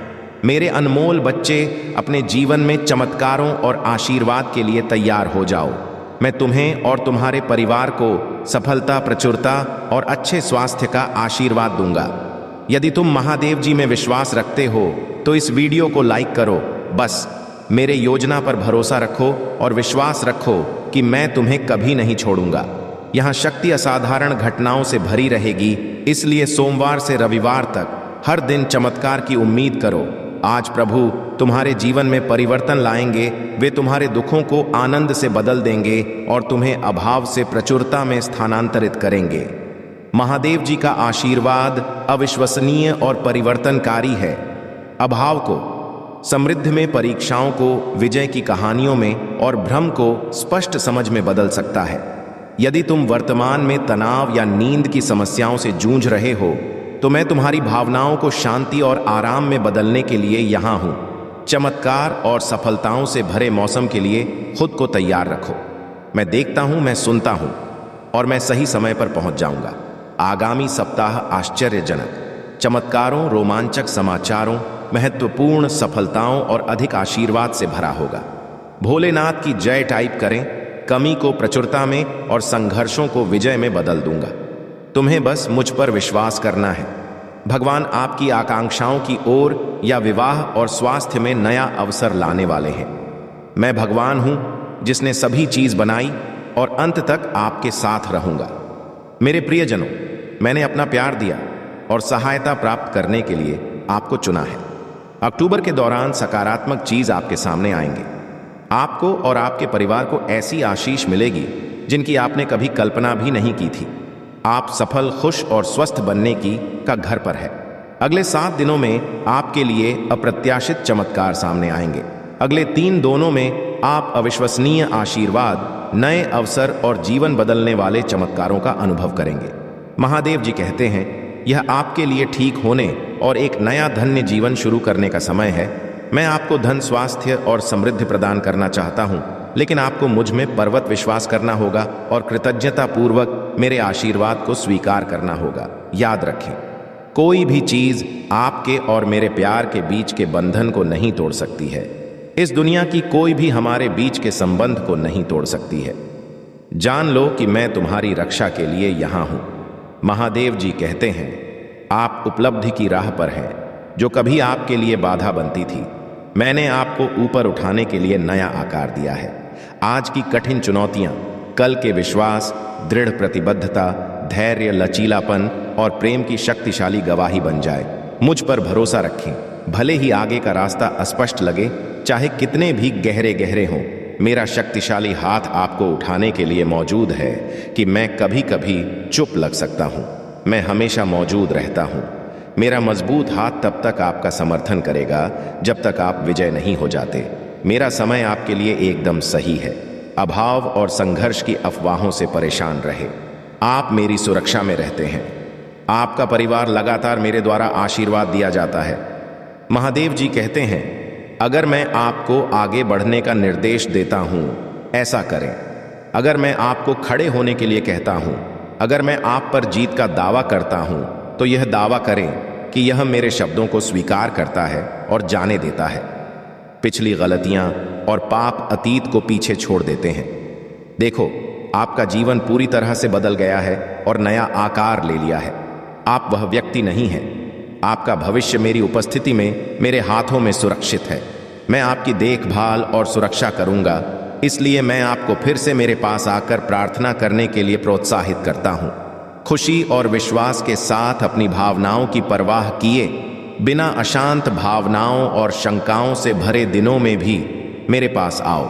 मेरे अनमोल बच्चे, अपने जीवन में चमत्कारों और आशीर्वाद के लिए तैयार हो जाओ। मैं तुम्हें और तुम्हारे परिवार को सफलता, प्रचुरता और अच्छे स्वास्थ्य का आशीर्वाद दूंगा। यदि तुम महादेव जी में विश्वास रखते हो तो इस वीडियो को लाइक करो। बस मेरे योजना पर भरोसा रखो और विश्वास रखो कि मैं तुम्हें कभी नहीं छोड़ूंगा। यहाँ शक्ति असाधारण घटनाओं से भरी रहेगी, इसलिए सोमवार से रविवार तक हर दिन चमत्कार की उम्मीद करो। आज प्रभु तुम्हारे जीवन में परिवर्तन लाएंगे। वे तुम्हारे दुखों को आनंद से बदल देंगे और तुम्हें अभाव से प्रचुरता में स्थानांतरित करेंगे। महादेव जी का आशीर्वाद अविश्वसनीय और परिवर्तनकारी है। अभाव को समृद्धि में, परीक्षाओं को विजय की कहानियों में और भ्रम को स्पष्ट समझ में बदल सकता है। यदि तुम वर्तमान में तनाव या नींद की समस्याओं से जूझ रहे हो तो मैं तुम्हारी भावनाओं को शांति और आराम में बदलने के लिए यहाँ हूँ। चमत्कार और सफलताओं से भरे मौसम के लिए खुद को तैयार रखो। मैं देखता हूँ, मैं सुनता हूँ और मैं सही समय पर पहुँच जाऊँगा। आगामी सप्ताह आश्चर्यजनक चमत्कारों, रोमांचक समाचारों, महत्वपूर्ण सफलताओं और अधिक आशीर्वाद से भरा होगा। भोलेनाथ की जय टाइप करें। कमी को प्रचुरता में और संघर्षों को विजय में बदल दूंगा। तुम्हें बस मुझ पर विश्वास करना है। भगवान आपकी आकांक्षाओं की ओर या विवाह और स्वास्थ्य में नया अवसर लाने वाले हैं। मैं भगवान हूं जिसने सभी चीज बनाई और अंत तक आपके साथ रहूंगा। मेरे प्रियजनों, मैंने अपना प्यार दिया और सहायता प्राप्त करने के लिए आपको चुना है। अक्टूबर के दौरान सकारात्मक चीज आपके सामने आएंगे। आपको और आपके परिवार को ऐसी आशीष मिलेगी जिनकी आपने कभी कल्पना भी नहीं की थी। आप सफल, खुश और स्वस्थ बनने का घर पर है। अगले 7 दिनों में आपके लिए अप्रत्याशित चमत्कार सामने आएंगे। अगले 3 दिनों में आप अविश्वसनीय आशीर्वाद, नए अवसर और जीवन बदलने वाले चमत्कारों का अनुभव करेंगे। महादेव जी कहते हैं, यह आपके लिए ठीक होने और एक नया धन्य जीवन शुरू करने का समय है। मैं आपको धन, स्वास्थ्य और समृद्धि प्रदान करना चाहता हूं, लेकिन आपको मुझ में पर्वत विश्वास करना होगा और कृतज्ञता पूर्वक मेरे आशीर्वाद को स्वीकार करना होगा। याद रखें, कोई भी चीज आपके और मेरे प्यार के बीच के बंधन को नहीं तोड़ सकती है। इस दुनिया की कोई भी हमारे बीच के संबंध को नहीं तोड़ सकती है। जान लो कि मैं तुम्हारी रक्षा के लिए यहां हूं। महादेव जी कहते हैं, आप उपलब्धि की राह पर हैं, जो कभी आपके लिए बाधा बनती थी। मैंने आपको ऊपर उठाने के लिए नया आकार दिया है। आज की कठिन चुनौतियां कल के विश्वास, दृढ़ प्रतिबद्धता, धैर्य, लचीलापन और प्रेम की शक्तिशाली गवाही बन जाए। मुझ पर भरोसा रखें, भले ही आगे का रास्ता अस्पष्ट लगे, चाहे कितने भी गहरे गहरे हों, मेरा शक्तिशाली हाथ आपको उठाने के लिए मौजूद है। कि मैं कभी कभी चुप लग सकता हूं, मैं हमेशा मौजूद रहता हूं। मेरा मजबूत हाथ तब तक आपका समर्थन करेगा जब तक आप विजय नहीं हो जाते। मेरा समय आपके लिए एकदम सही है। अभाव और संघर्ष की अफवाहों से परेशान रहे, आप मेरी सुरक्षा में रहते हैं। आपका परिवार लगातार मेरे द्वारा आशीर्वाद दिया जाता है। महादेव जी कहते हैं, अगर मैं आपको आगे बढ़ने का निर्देश देता हूं, ऐसा करें। अगर मैं आपको खड़े होने के लिए कहता हूं, अगर मैं आप पर जीत का दावा करता हूं, तो यह दावा करें कि यह मेरे शब्दों को स्वीकार करता है और जाने देता है। पिछली गलतियां और पाप अतीत को पीछे छोड़ देते हैं। देखो, आपका जीवन पूरी तरह से बदल गया है और नया आकार ले लिया है। आप वह व्यक्ति नहीं हैं। आपका भविष्य मेरी उपस्थिति में मेरे हाथों में सुरक्षित है। मैं आपकी देखभाल और सुरक्षा करूंगा, इसलिए मैं आपको फिर से मेरे पास आकर प्रार्थना करने के लिए प्रोत्साहित करता हूं। खुशी और विश्वास के साथ अपनी भावनाओं की परवाह किए बिना अशांत भावनाओं और शंकाओं से भरे दिनों में भी मेरे पास आओ।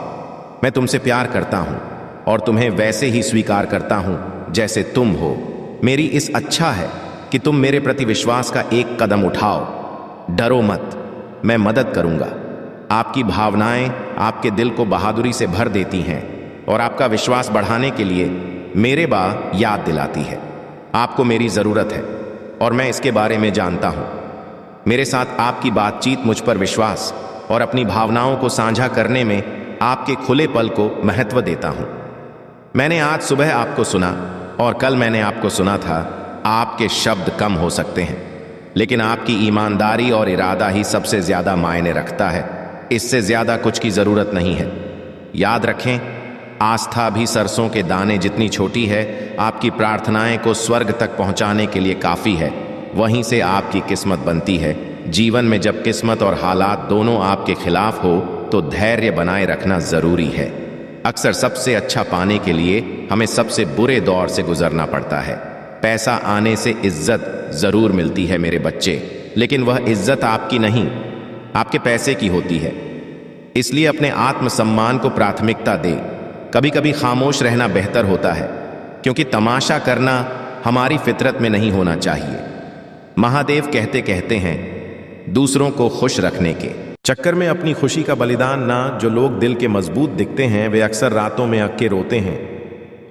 मैं तुमसे प्यार करता हूं और तुम्हें वैसे ही स्वीकार करता हूं जैसे तुम हो। मेरी इस अच्छा है कि तुम मेरे प्रति विश्वास का एक कदम उठाओ। डरो मत, मैं मदद करूंगा। आपकी भावनाएं आपके दिल को बहादुरी से भर देती हैं और आपका विश्वास बढ़ाने के लिए मेरे याद दिलाती है। आपको मेरी जरूरत है और मैं इसके बारे में जानता हूं। मेरे साथ आपकी बातचीत मुझ पर विश्वास और अपनी भावनाओं को साझा करने में आपके खुले पल को महत्व देता हूं। मैंने आज सुबह आपको सुना और कल मैंने आपको सुना था। आपके शब्द कम हो सकते हैं, लेकिन आपकी ईमानदारी और इरादा ही सबसे ज्यादा मायने रखता है। इससे ज्यादा कुछ की जरूरत नहीं है। याद रखें, आस्था भी सरसों के दाने जितनी छोटी है। आपकी प्रार्थनाएं को स्वर्ग तक पहुंचाने के लिए काफी है। वहीं से आपकी किस्मत बनती है। जीवन में जब किस्मत और हालात दोनों आपके खिलाफ हो, तो धैर्य बनाए रखना जरूरी है। अक्सर सबसे अच्छा पाने के लिए हमें सबसे बुरे दौर से गुजरना पड़ता है। पैसा आने से इज्जत जरूर मिलती है मेरे बच्चे, लेकिन वह इज्जत आपकी नहीं, आपके पैसे की होती है। इसलिए अपने आत्मसम्मान को प्राथमिकता दे। कभी कभी खामोश रहना बेहतर होता है, क्योंकि तमाशा करना हमारी फितरत में नहीं होना चाहिए। महादेव कहते कहते हैं, दूसरों को खुश रखने के चक्कर में अपनी खुशी का बलिदान ना। जो लोग दिल के मजबूत दिखते हैं, वे अक्सर रातों में अक्के रोते हैं।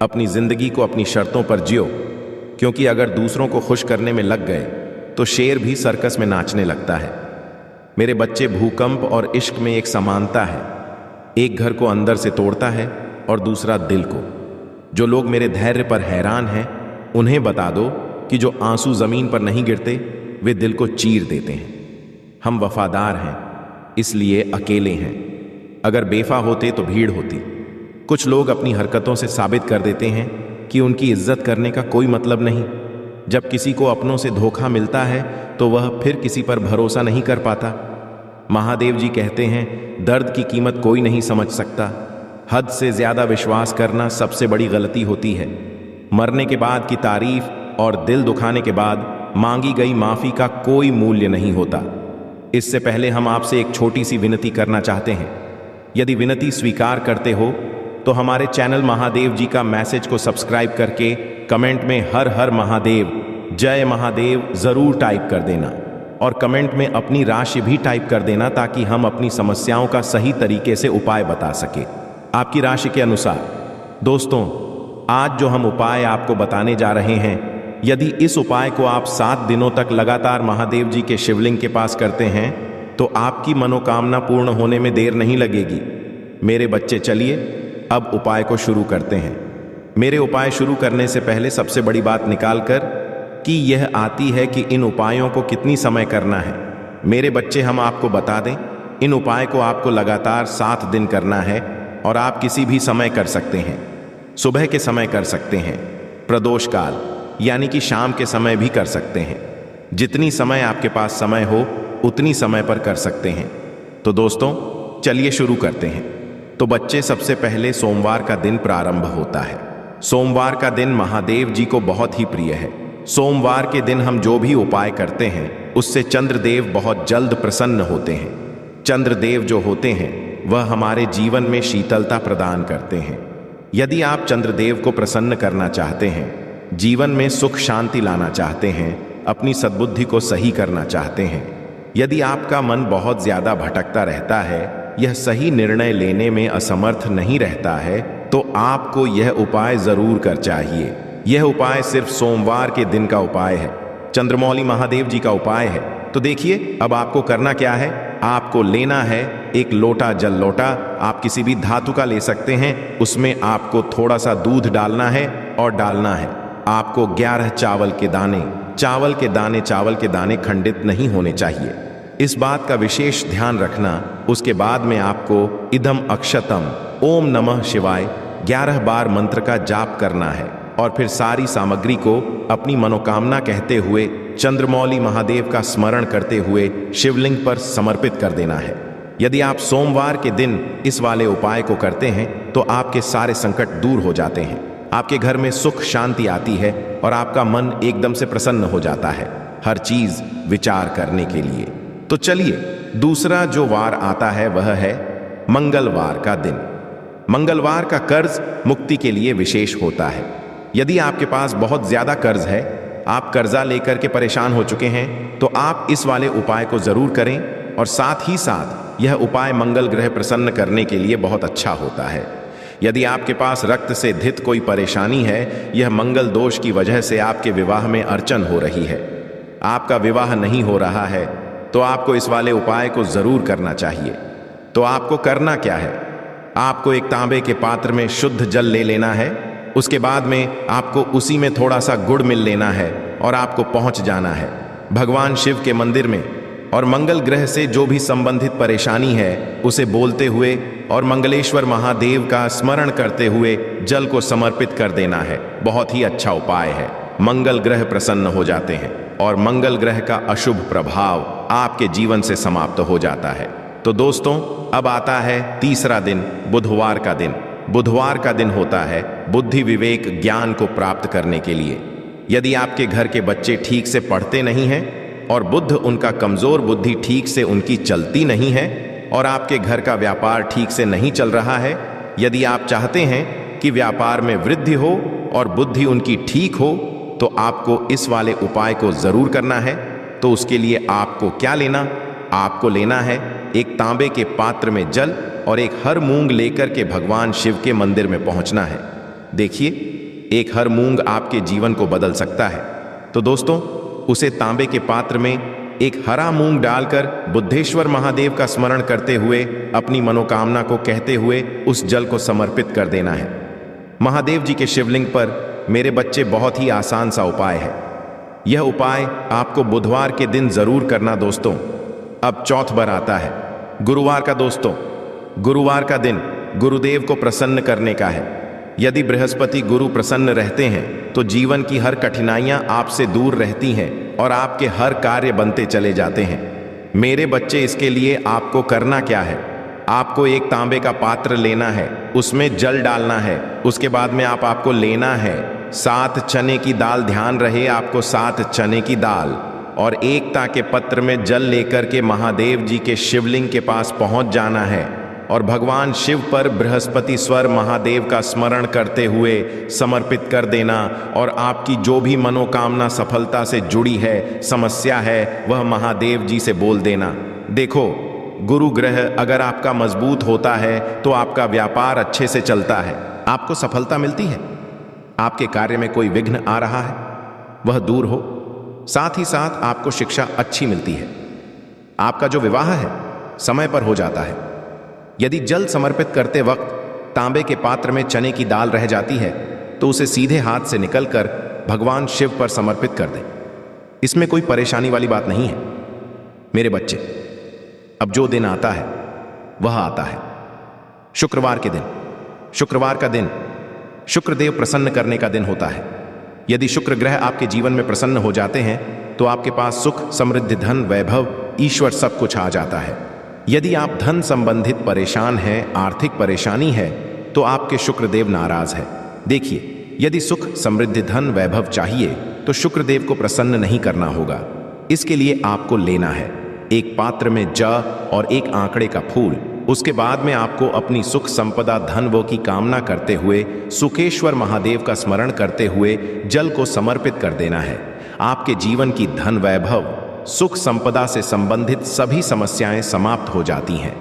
अपनी जिंदगी को अपनी शर्तों पर जियो, क्योंकि अगर दूसरों को खुश करने में लग गए तो शेर भी सर्कस में नाचने लगता है। मेरे बच्चे, भूकंप और इश्क में एक समानता है। एक घर को अंदर से तोड़ता है और दूसरा दिल को। जो लोग मेरे धैर्य पर हैरान हैं, उन्हें बता दो कि जो आंसू जमीन पर नहीं गिरते, वे दिल को चीर देते हैं। हम वफादार हैं, इसलिए अकेले हैं। अगर बेफा होते तो भीड़ होती। कुछ लोग अपनी हरकतों से साबित कर देते हैं कि उनकी इज्जत करने का कोई मतलब नहीं। जब किसी को अपनों से धोखा मिलता है तो वह फिर किसी पर भरोसा नहीं कर पाता। महादेव जी कहते हैं, दर्द की कीमत कोई नहीं समझ सकता। हद से ज्यादा विश्वास करना सबसे बड़ी गलती होती है। मरने के बाद की तारीफ और दिल दुखाने के बाद मांगी गई माफी का कोई मूल्य नहीं होता। इससे पहले हम आपसे एक छोटी सी विनती करना चाहते हैं। यदि विनती स्वीकार करते हो तो हमारे चैनल महादेव जी का मैसेज को सब्सक्राइब करके कमेंट में हर हर महादेव, जय महादेव जरूर टाइप कर देना और कमेंट में अपनी राशि भी टाइप कर देना, ताकि हम अपनी समस्याओं का सही तरीके से उपाय बता सके आपकी राशि के अनुसार। दोस्तों, आज जो हम उपाय आपको बताने जा रहे हैं, यदि इस उपाय को आप 7 दिनों तक लगातार महादेव जी के शिवलिंग के पास करते हैं तो आपकी मनोकामना पूर्ण होने में देर नहीं लगेगी। मेरे बच्चे, चलिए अब उपाय को शुरू करते हैं। मेरे उपाय शुरू करने से पहले सबसे बड़ी बात निकाल कर कि यह आती है कि इन उपायों को कितनी समय करना है। मेरे बच्चे, हम आपको बता दें, इन उपाय को आपको लगातार 7 दिन करना है और आप किसी भी समय कर सकते हैं। सुबह के समय कर सकते हैं, प्रदोष काल यानी कि शाम के समय भी कर सकते हैं। जितनी समय आपके पास समय हो उतनी समय पर कर सकते हैं। तो दोस्तों, चलिए शुरू करते हैं। तो बच्चे, सबसे पहले सोमवार का दिन प्रारंभ होता है। सोमवार का दिन महादेव जी को बहुत ही प्रिय है। सोमवार के दिन हम जो भी उपाय करते हैं उससे चंद्रदेव बहुत जल्द प्रसन्न होते हैं। चंद्रदेव जो होते हैं वह हमारे जीवन में शीतलता प्रदान करते हैं। यदि आप चंद्रदेव को प्रसन्न करना चाहते हैं, जीवन में सुख शांति लाना चाहते हैं, अपनी सद्बुद्धि को सही करना चाहते हैं, यदि आपका मन बहुत ज्यादा भटकता रहता है, यह सही निर्णय लेने में असमर्थ नहीं रहता है, तो आपको यह उपाय जरूर कर चाहिए। यह उपाय सिर्फ सोमवार के दिन का उपाय है, चंद्रमौली महादेव जी का उपाय है। तो देखिए अब आपको करना क्या है। आपको लेना है एक लोटा जल। लोटा आप किसी भी धातु का ले सकते हैं। उसमें आपको थोड़ा सा दूध डालना है और डालना है आपको 11 चावल के दाने। चावल के दाने खंडित नहीं होने चाहिए, इस बात का विशेष ध्यान रखना। उसके बाद में आपको इदम अक्षतम ओम नमः शिवाय 11 बार मंत्र का जाप करना है और फिर सारी सामग्री को अपनी मनोकामना कहते हुए, चंद्रमौली महादेव का स्मरण करते हुए शिवलिंग पर समर्पित कर देना है। यदि आप सोमवार के दिन इस वाले उपाय को करते हैं तो आपके सारे संकट दूर हो जाते हैं, आपके घर में सुख शांति आती है और आपका मन एकदम से प्रसन्न हो जाता है हर चीज विचार करने के लिए। तो चलिए, दूसरा जो वार आता है वह है मंगलवार का दिन। मंगलवार का कर्ज मुक्ति के लिए विशेष होता है। यदि आपके पास बहुत ज्यादा कर्ज है, आप कर्जा लेकर के परेशान हो चुके हैं, तो आप इस वाले उपाय को जरूर करें। और साथ ही साथ यह उपाय मंगल ग्रह प्रसन्न करने के लिए बहुत अच्छा होता है। यदि आपके पास रक्त से धित कोई परेशानी है, यह मंगल दोष की वजह से आपके विवाह में अड़चन हो रही है, आपका विवाह नहीं हो रहा है, तो आपको इस वाले उपाय को जरूर करना चाहिए। तो आपको करना क्या है, आपको एक तांबे के पात्र में शुद्ध जल ले लेना है। उसके बाद में आपको उसी में थोड़ा सा गुड़ मिल लेना है और आपको पहुंच जाना है भगवान शिव के मंदिर में, और मंगल ग्रह से जो भी संबंधित परेशानी है उसे बोलते हुए और मंगलेश्वर महादेव का स्मरण करते हुए जल को समर्पित कर देना है। बहुत ही अच्छा उपाय है। मंगल ग्रह प्रसन्न हो जाते हैं और मंगल ग्रह का अशुभ प्रभाव आपके जीवन से समाप्त हो जाता है। तो दोस्तों, अब आता है तीसरा दिन, बुधवार का दिन। बुधवार का दिन होता है बुद्धि विवेक ज्ञान को प्राप्त करने के लिए। यदि आपके घर के बच्चे ठीक से पढ़ते नहीं हैं और बुद्ध उनका कमजोर बुद्धि ठीक से उनकी चलती नहीं है और आपके घर का व्यापार ठीक से नहीं चल रहा है, यदि आप चाहते हैं कि व्यापार में वृद्धि हो और बुद्धि उनकी ठीक हो, तो आपको इस वाले उपाय को जरूर करना है। तो उसके लिए आपको क्या लेना, आपको लेना है एक तांबे के पात्र में जल और एक हर मूंग लेकर के भगवान शिव के मंदिर में पहुंचना है। देखिए, एक हर मूंग आपके जीवन को बदल सकता है। तो दोस्तों, उसे तांबे के पात्र में एक हरा मूंग डालकर बुद्धेश्वर महादेव का स्मरण करते हुए अपनी मनोकामना को कहते हुए उस जल को समर्पित कर देना है महादेव जी के शिवलिंग पर। मेरे बच्चे, बहुत ही आसान सा उपाय है। यह उपाय आपको बुधवार के दिन जरूर करना दोस्तों। अब चौथ बार आता है गुरुवार का। दोस्तों, गुरुवार का दिन गुरुदेव को प्रसन्न करने का है। यदि बृहस्पति गुरु प्रसन्न रहते हैं तो जीवन की हर कठिनाइयां आपसे दूर रहती हैं और आपके हर कार्य बनते चले जाते हैं। मेरे बच्चे, इसके लिए आपको करना क्या है, आपको एक तांबे का पात्र लेना है, उसमें जल डालना है। उसके बाद में आपको लेना है 7 चने की दाल। ध्यान रहे, आपको 7 चने की दाल और एकता के पत्र में जल लेकर के महादेव जी के शिवलिंग के पास पहुंच जाना है और भगवान शिव पर बृहस्पति स्वर महादेव का स्मरण करते हुए समर्पित कर देना। और आपकी जो भी मनोकामना सफलता से जुड़ी है, समस्या है, वह महादेव जी से बोल देना। देखो, गुरु ग्रह अगर आपका मजबूत होता है तो आपका व्यापार अच्छे से चलता है, आपको सफलता मिलती है, आपके कार्य में कोई विघ्न आ रहा है वह दूर हो, साथ ही साथ आपको शिक्षा अच्छी मिलती है। आपका जो विवाह है समय पर हो जाता है। यदि जल समर्पित करते वक्त तांबे के पात्र में चने की दाल रह जाती है तो उसे सीधे हाथ से निकलकर भगवान शिव पर समर्पित कर दें। इसमें कोई परेशानी वाली बात नहीं है। मेरे बच्चे, अब जो दिन आता है वह आता है। शुक्रवार के दिन, शुक्रवार का दिन शुक्रदेव प्रसन्न करने का दिन होता है। यदि शुक्र ग्रह आपके जीवन में प्रसन्न हो जाते हैं तो आपके पास सुख, समृद्धि, धन, वैभव, ईश्वर सब कुछ आ जाता है। यदि आप धन संबंधित परेशान हैं, आर्थिक परेशानी है, तो आपके शुक्रदेव नाराज है। देखिए, यदि सुख, समृद्धि, धन, वैभव चाहिए तो शुक्रदेव को प्रसन्न नहीं करना होगा। इसके लिए आपको लेना है एक पात्र में ज और एक आंकड़े का फूल। उसके बाद में आपको अपनी सुख, संपदा, धन वो की कामना करते हुए सुकेश्वर महादेव का स्मरण करते हुए जल को समर्पित कर देना है। आपके जीवन की धन, वैभव, सुख, संपदा से संबंधित सभी समस्याएं समाप्त हो जाती हैं।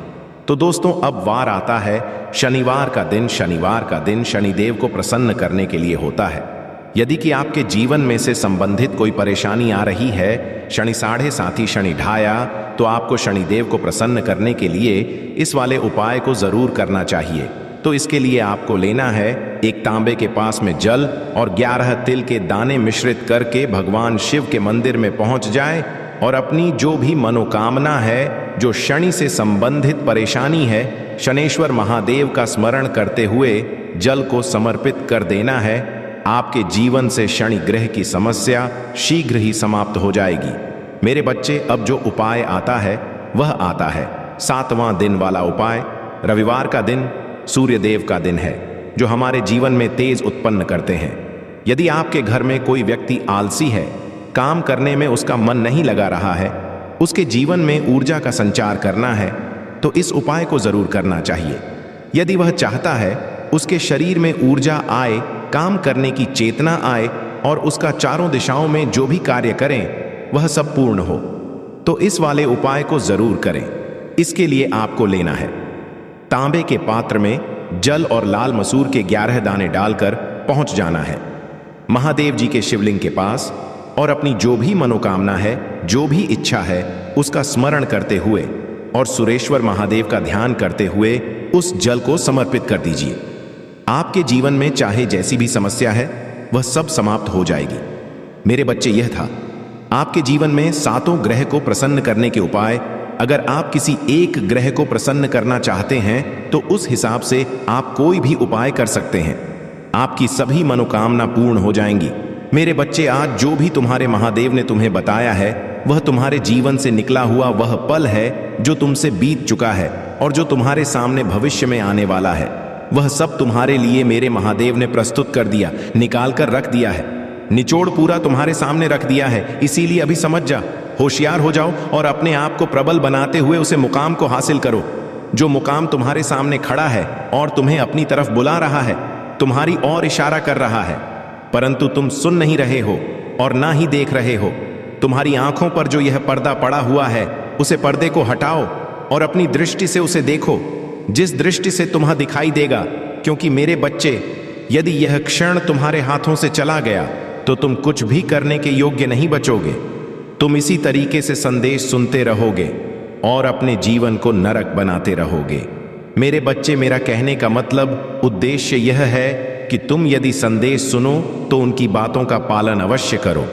तो दोस्तों, अब वार आता है शनिवार का दिन। शनिवार का दिन शनिदेव को प्रसन्न करने के लिए होता है। यदि कि आपके जीवन में से संबंधित कोई परेशानी आ रही है, शनि साढ़े साथी, शनि ढाया, तो आपको शनिदेव को प्रसन्न करने के लिए इस वाले उपाय को जरूर करना चाहिए। तो इसके लिए आपको लेना है एक तांबे के पास में जल और 11 तिल के दाने मिश्रित करके भगवान शिव के मंदिर में पहुंच जाए और अपनी जो भी मनोकामना है, जो शनि से संबंधित परेशानी है, शनेश्वर महादेव का स्मरण करते हुए जल को समर्पित कर देना है। आपके जीवन से शनि ग्रह की समस्या शीघ्र ही समाप्त हो जाएगी। मेरे बच्चे, अब जो उपाय आता है वह आता है 7वां दिन वाला उपाय। रविवार का दिन सूर्य देव का दिन है, जो हमारे जीवन में तेज उत्पन्न करते हैं। यदि आपके घर में कोई व्यक्ति आलसी है, काम करने में उसका मन नहीं लगा रहा है, उसके जीवन में ऊर्जा का संचार करना है, तो इस उपाय को जरूर करना चाहिए। यदि वह चाहता है उसके शरीर में ऊर्जा आए, काम करने की चेतना आए और उसका चारों दिशाओं में जो भी कार्य करें वह सब पूर्ण हो, तो इस वाले उपाय को जरूर करें। इसके लिए आपको लेना है तांबे के पात्र में जल और लाल मसूर के 11 दाने डालकर पहुंच जाना है महादेव जी के शिवलिंग के पास और अपनी जो भी मनोकामना है, जो भी इच्छा है, उसका स्मरण करते हुए और सुरेश्वर महादेव का ध्यान करते हुए उस जल को समर्पित कर दीजिए। आपके जीवन में चाहे जैसी भी समस्या है वह सब समाप्त हो जाएगी। मेरे बच्चे, यह था आपके जीवन में 7 ग्रह को प्रसन्न करने के उपाय। अगर आप किसी एक ग्रह को प्रसन्न करना चाहते हैं तो उस हिसाब से आप कोई भी उपाय कर सकते हैं। आपकी सभी मनोकामना पूर्ण हो जाएंगी। मेरे बच्चे, आज जो भी तुम्हारे महादेव ने तुम्हें बताया है वह तुम्हारे जीवन से निकला हुआ वह पल है जो तुमसे बीत चुका है और जो तुम्हारे सामने भविष्य में आने वाला है। वह सब तुम्हारे लिए मेरे महादेव ने प्रस्तुत कर दिया, निकाल कर रख दिया है, निचोड़ पूरा तुम्हारे सामने रख दिया है। इसीलिए अभी समझ जा, होशियार हो जाओ और अपने आप को प्रबल बनाते हुए उसे मुकाम को हासिल करो। जो मुकाम तुम्हारे सामने खड़ा है और तुम्हें अपनी तरफ बुला रहा है, तुम्हारी ओर इशारा कर रहा है, परंतु तुम सुन नहीं रहे हो और ना ही देख रहे हो। तुम्हारी आंखों पर जो यह पर्दा पड़ा हुआ है, उसे पर्दे को हटाओ और अपनी दृष्टि से उसे देखो, जिस दृष्टि से तुम्हें दिखाई देगा। क्योंकि मेरे बच्चे, यदि यह क्षण तुम्हारे हाथों से चला गया तो तुम कुछ भी करने के योग्य नहीं बचोगे। तुम इसी तरीके से संदेश सुनते रहोगे और अपने जीवन को नरक बनाते रहोगे। मेरे बच्चे, मेरा कहने का मतलब, उद्देश्य यह है कि तुम यदि संदेश सुनो तो उनकी बातों का पालन अवश्य करो।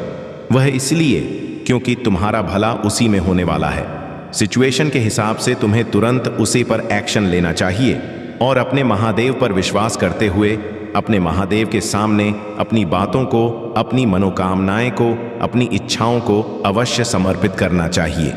वह इसलिए क्योंकि तुम्हारा भला उसी में होने वाला है। सिचुएशन के हिसाब से तुम्हें तुरंत उसी पर एक्शन लेना चाहिए और अपने महादेव पर विश्वास करते हुए अपने महादेव के सामने अपनी बातों को, अपनी मनोकामनाएं को, अपनी इच्छाओं को अवश्य समर्पित करना चाहिए।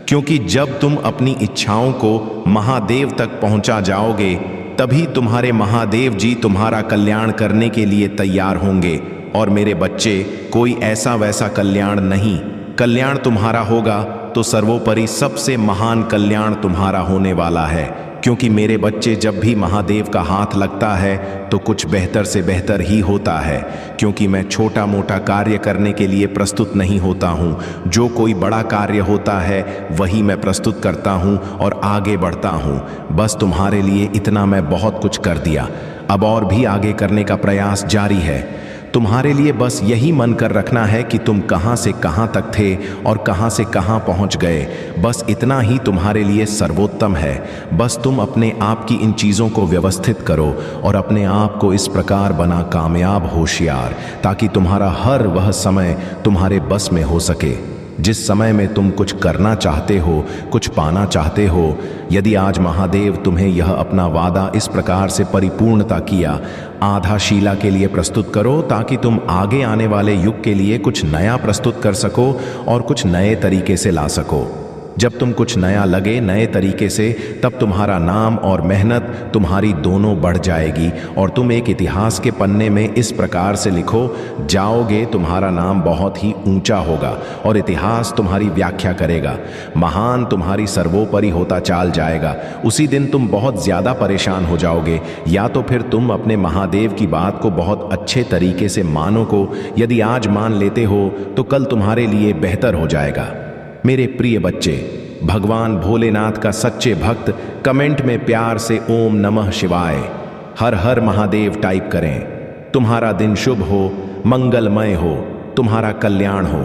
क्योंकि जब तुम अपनी इच्छाओं को महादेव तक पहुंचा जाओगे, तभी तुम्हारे महादेव जी तुम्हारा कल्याण करने के लिए तैयार होंगे। और मेरे बच्चे, कोई ऐसा वैसा कल्याण नहीं, कल्याण तुम्हारा होगा तो सर्वोपरि सबसे महान कल्याण तुम्हारा होने वाला है। क्योंकि मेरे बच्चे, जब भी महादेव का हाथ लगता है तो कुछ बेहतर से बेहतर ही होता है। क्योंकि मैं छोटा मोटा कार्य करने के लिए प्रस्तुत नहीं होता हूँ, जो कोई बड़ा कार्य होता है वही मैं प्रस्तुत करता हूँ और आगे बढ़ता हूँ। बस तुम्हारे लिए इतना मैं बहुत कुछ कर दिया, अब और भी आगे करने का प्रयास जारी है। तुम्हारे लिए बस यही मन कर रखना है कि तुम कहां से कहां तक थे और कहां से कहां पहुंच गए। बस इतना ही तुम्हारे लिए सर्वोत्तम है। बस तुम अपने आप की इन चीज़ों को व्यवस्थित करो और अपने आप को इस प्रकार बना कामयाब होशियार, ताकि तुम्हारा हर वह समय तुम्हारे बस में हो सके। जिस समय में तुम कुछ करना चाहते हो, कुछ पाना चाहते हो, यदि आज महादेव तुम्हें यह अपना वादा इस प्रकार से परिपूर्णता किया, आधा शीला के लिए प्रस्तुत करो, ताकि तुम आगे आने वाले युग के लिए कुछ नया प्रस्तुत कर सको और कुछ नए तरीके से ला सको। जब तुम कुछ नया लगे नए तरीके से, तब तुम्हारा नाम और मेहनत तुम्हारी दोनों बढ़ जाएगी और तुम एक इतिहास के पन्ने में इस प्रकार से लिखो जाओगे, तुम्हारा नाम बहुत ही ऊंचा होगा और इतिहास तुम्हारी व्याख्या करेगा। महान तुम्हारी सर्वोपरि होता चाल जाएगा। उसी दिन तुम बहुत ज़्यादा परेशान हो जाओगे, या तो फिर तुम अपने महादेव की बात को बहुत अच्छे तरीके से मानो को। यदि आज मान लेते हो तो कल तुम्हारे लिए बेहतर हो जाएगा। मेरे प्रिय बच्चे, भगवान भोलेनाथ का सच्चे भक्त कमेंट में प्यार से ओम नमः शिवाय, हर हर महादेव टाइप करें। तुम्हारा दिन शुभ हो, मंगलमय हो, तुम्हारा कल्याण हो।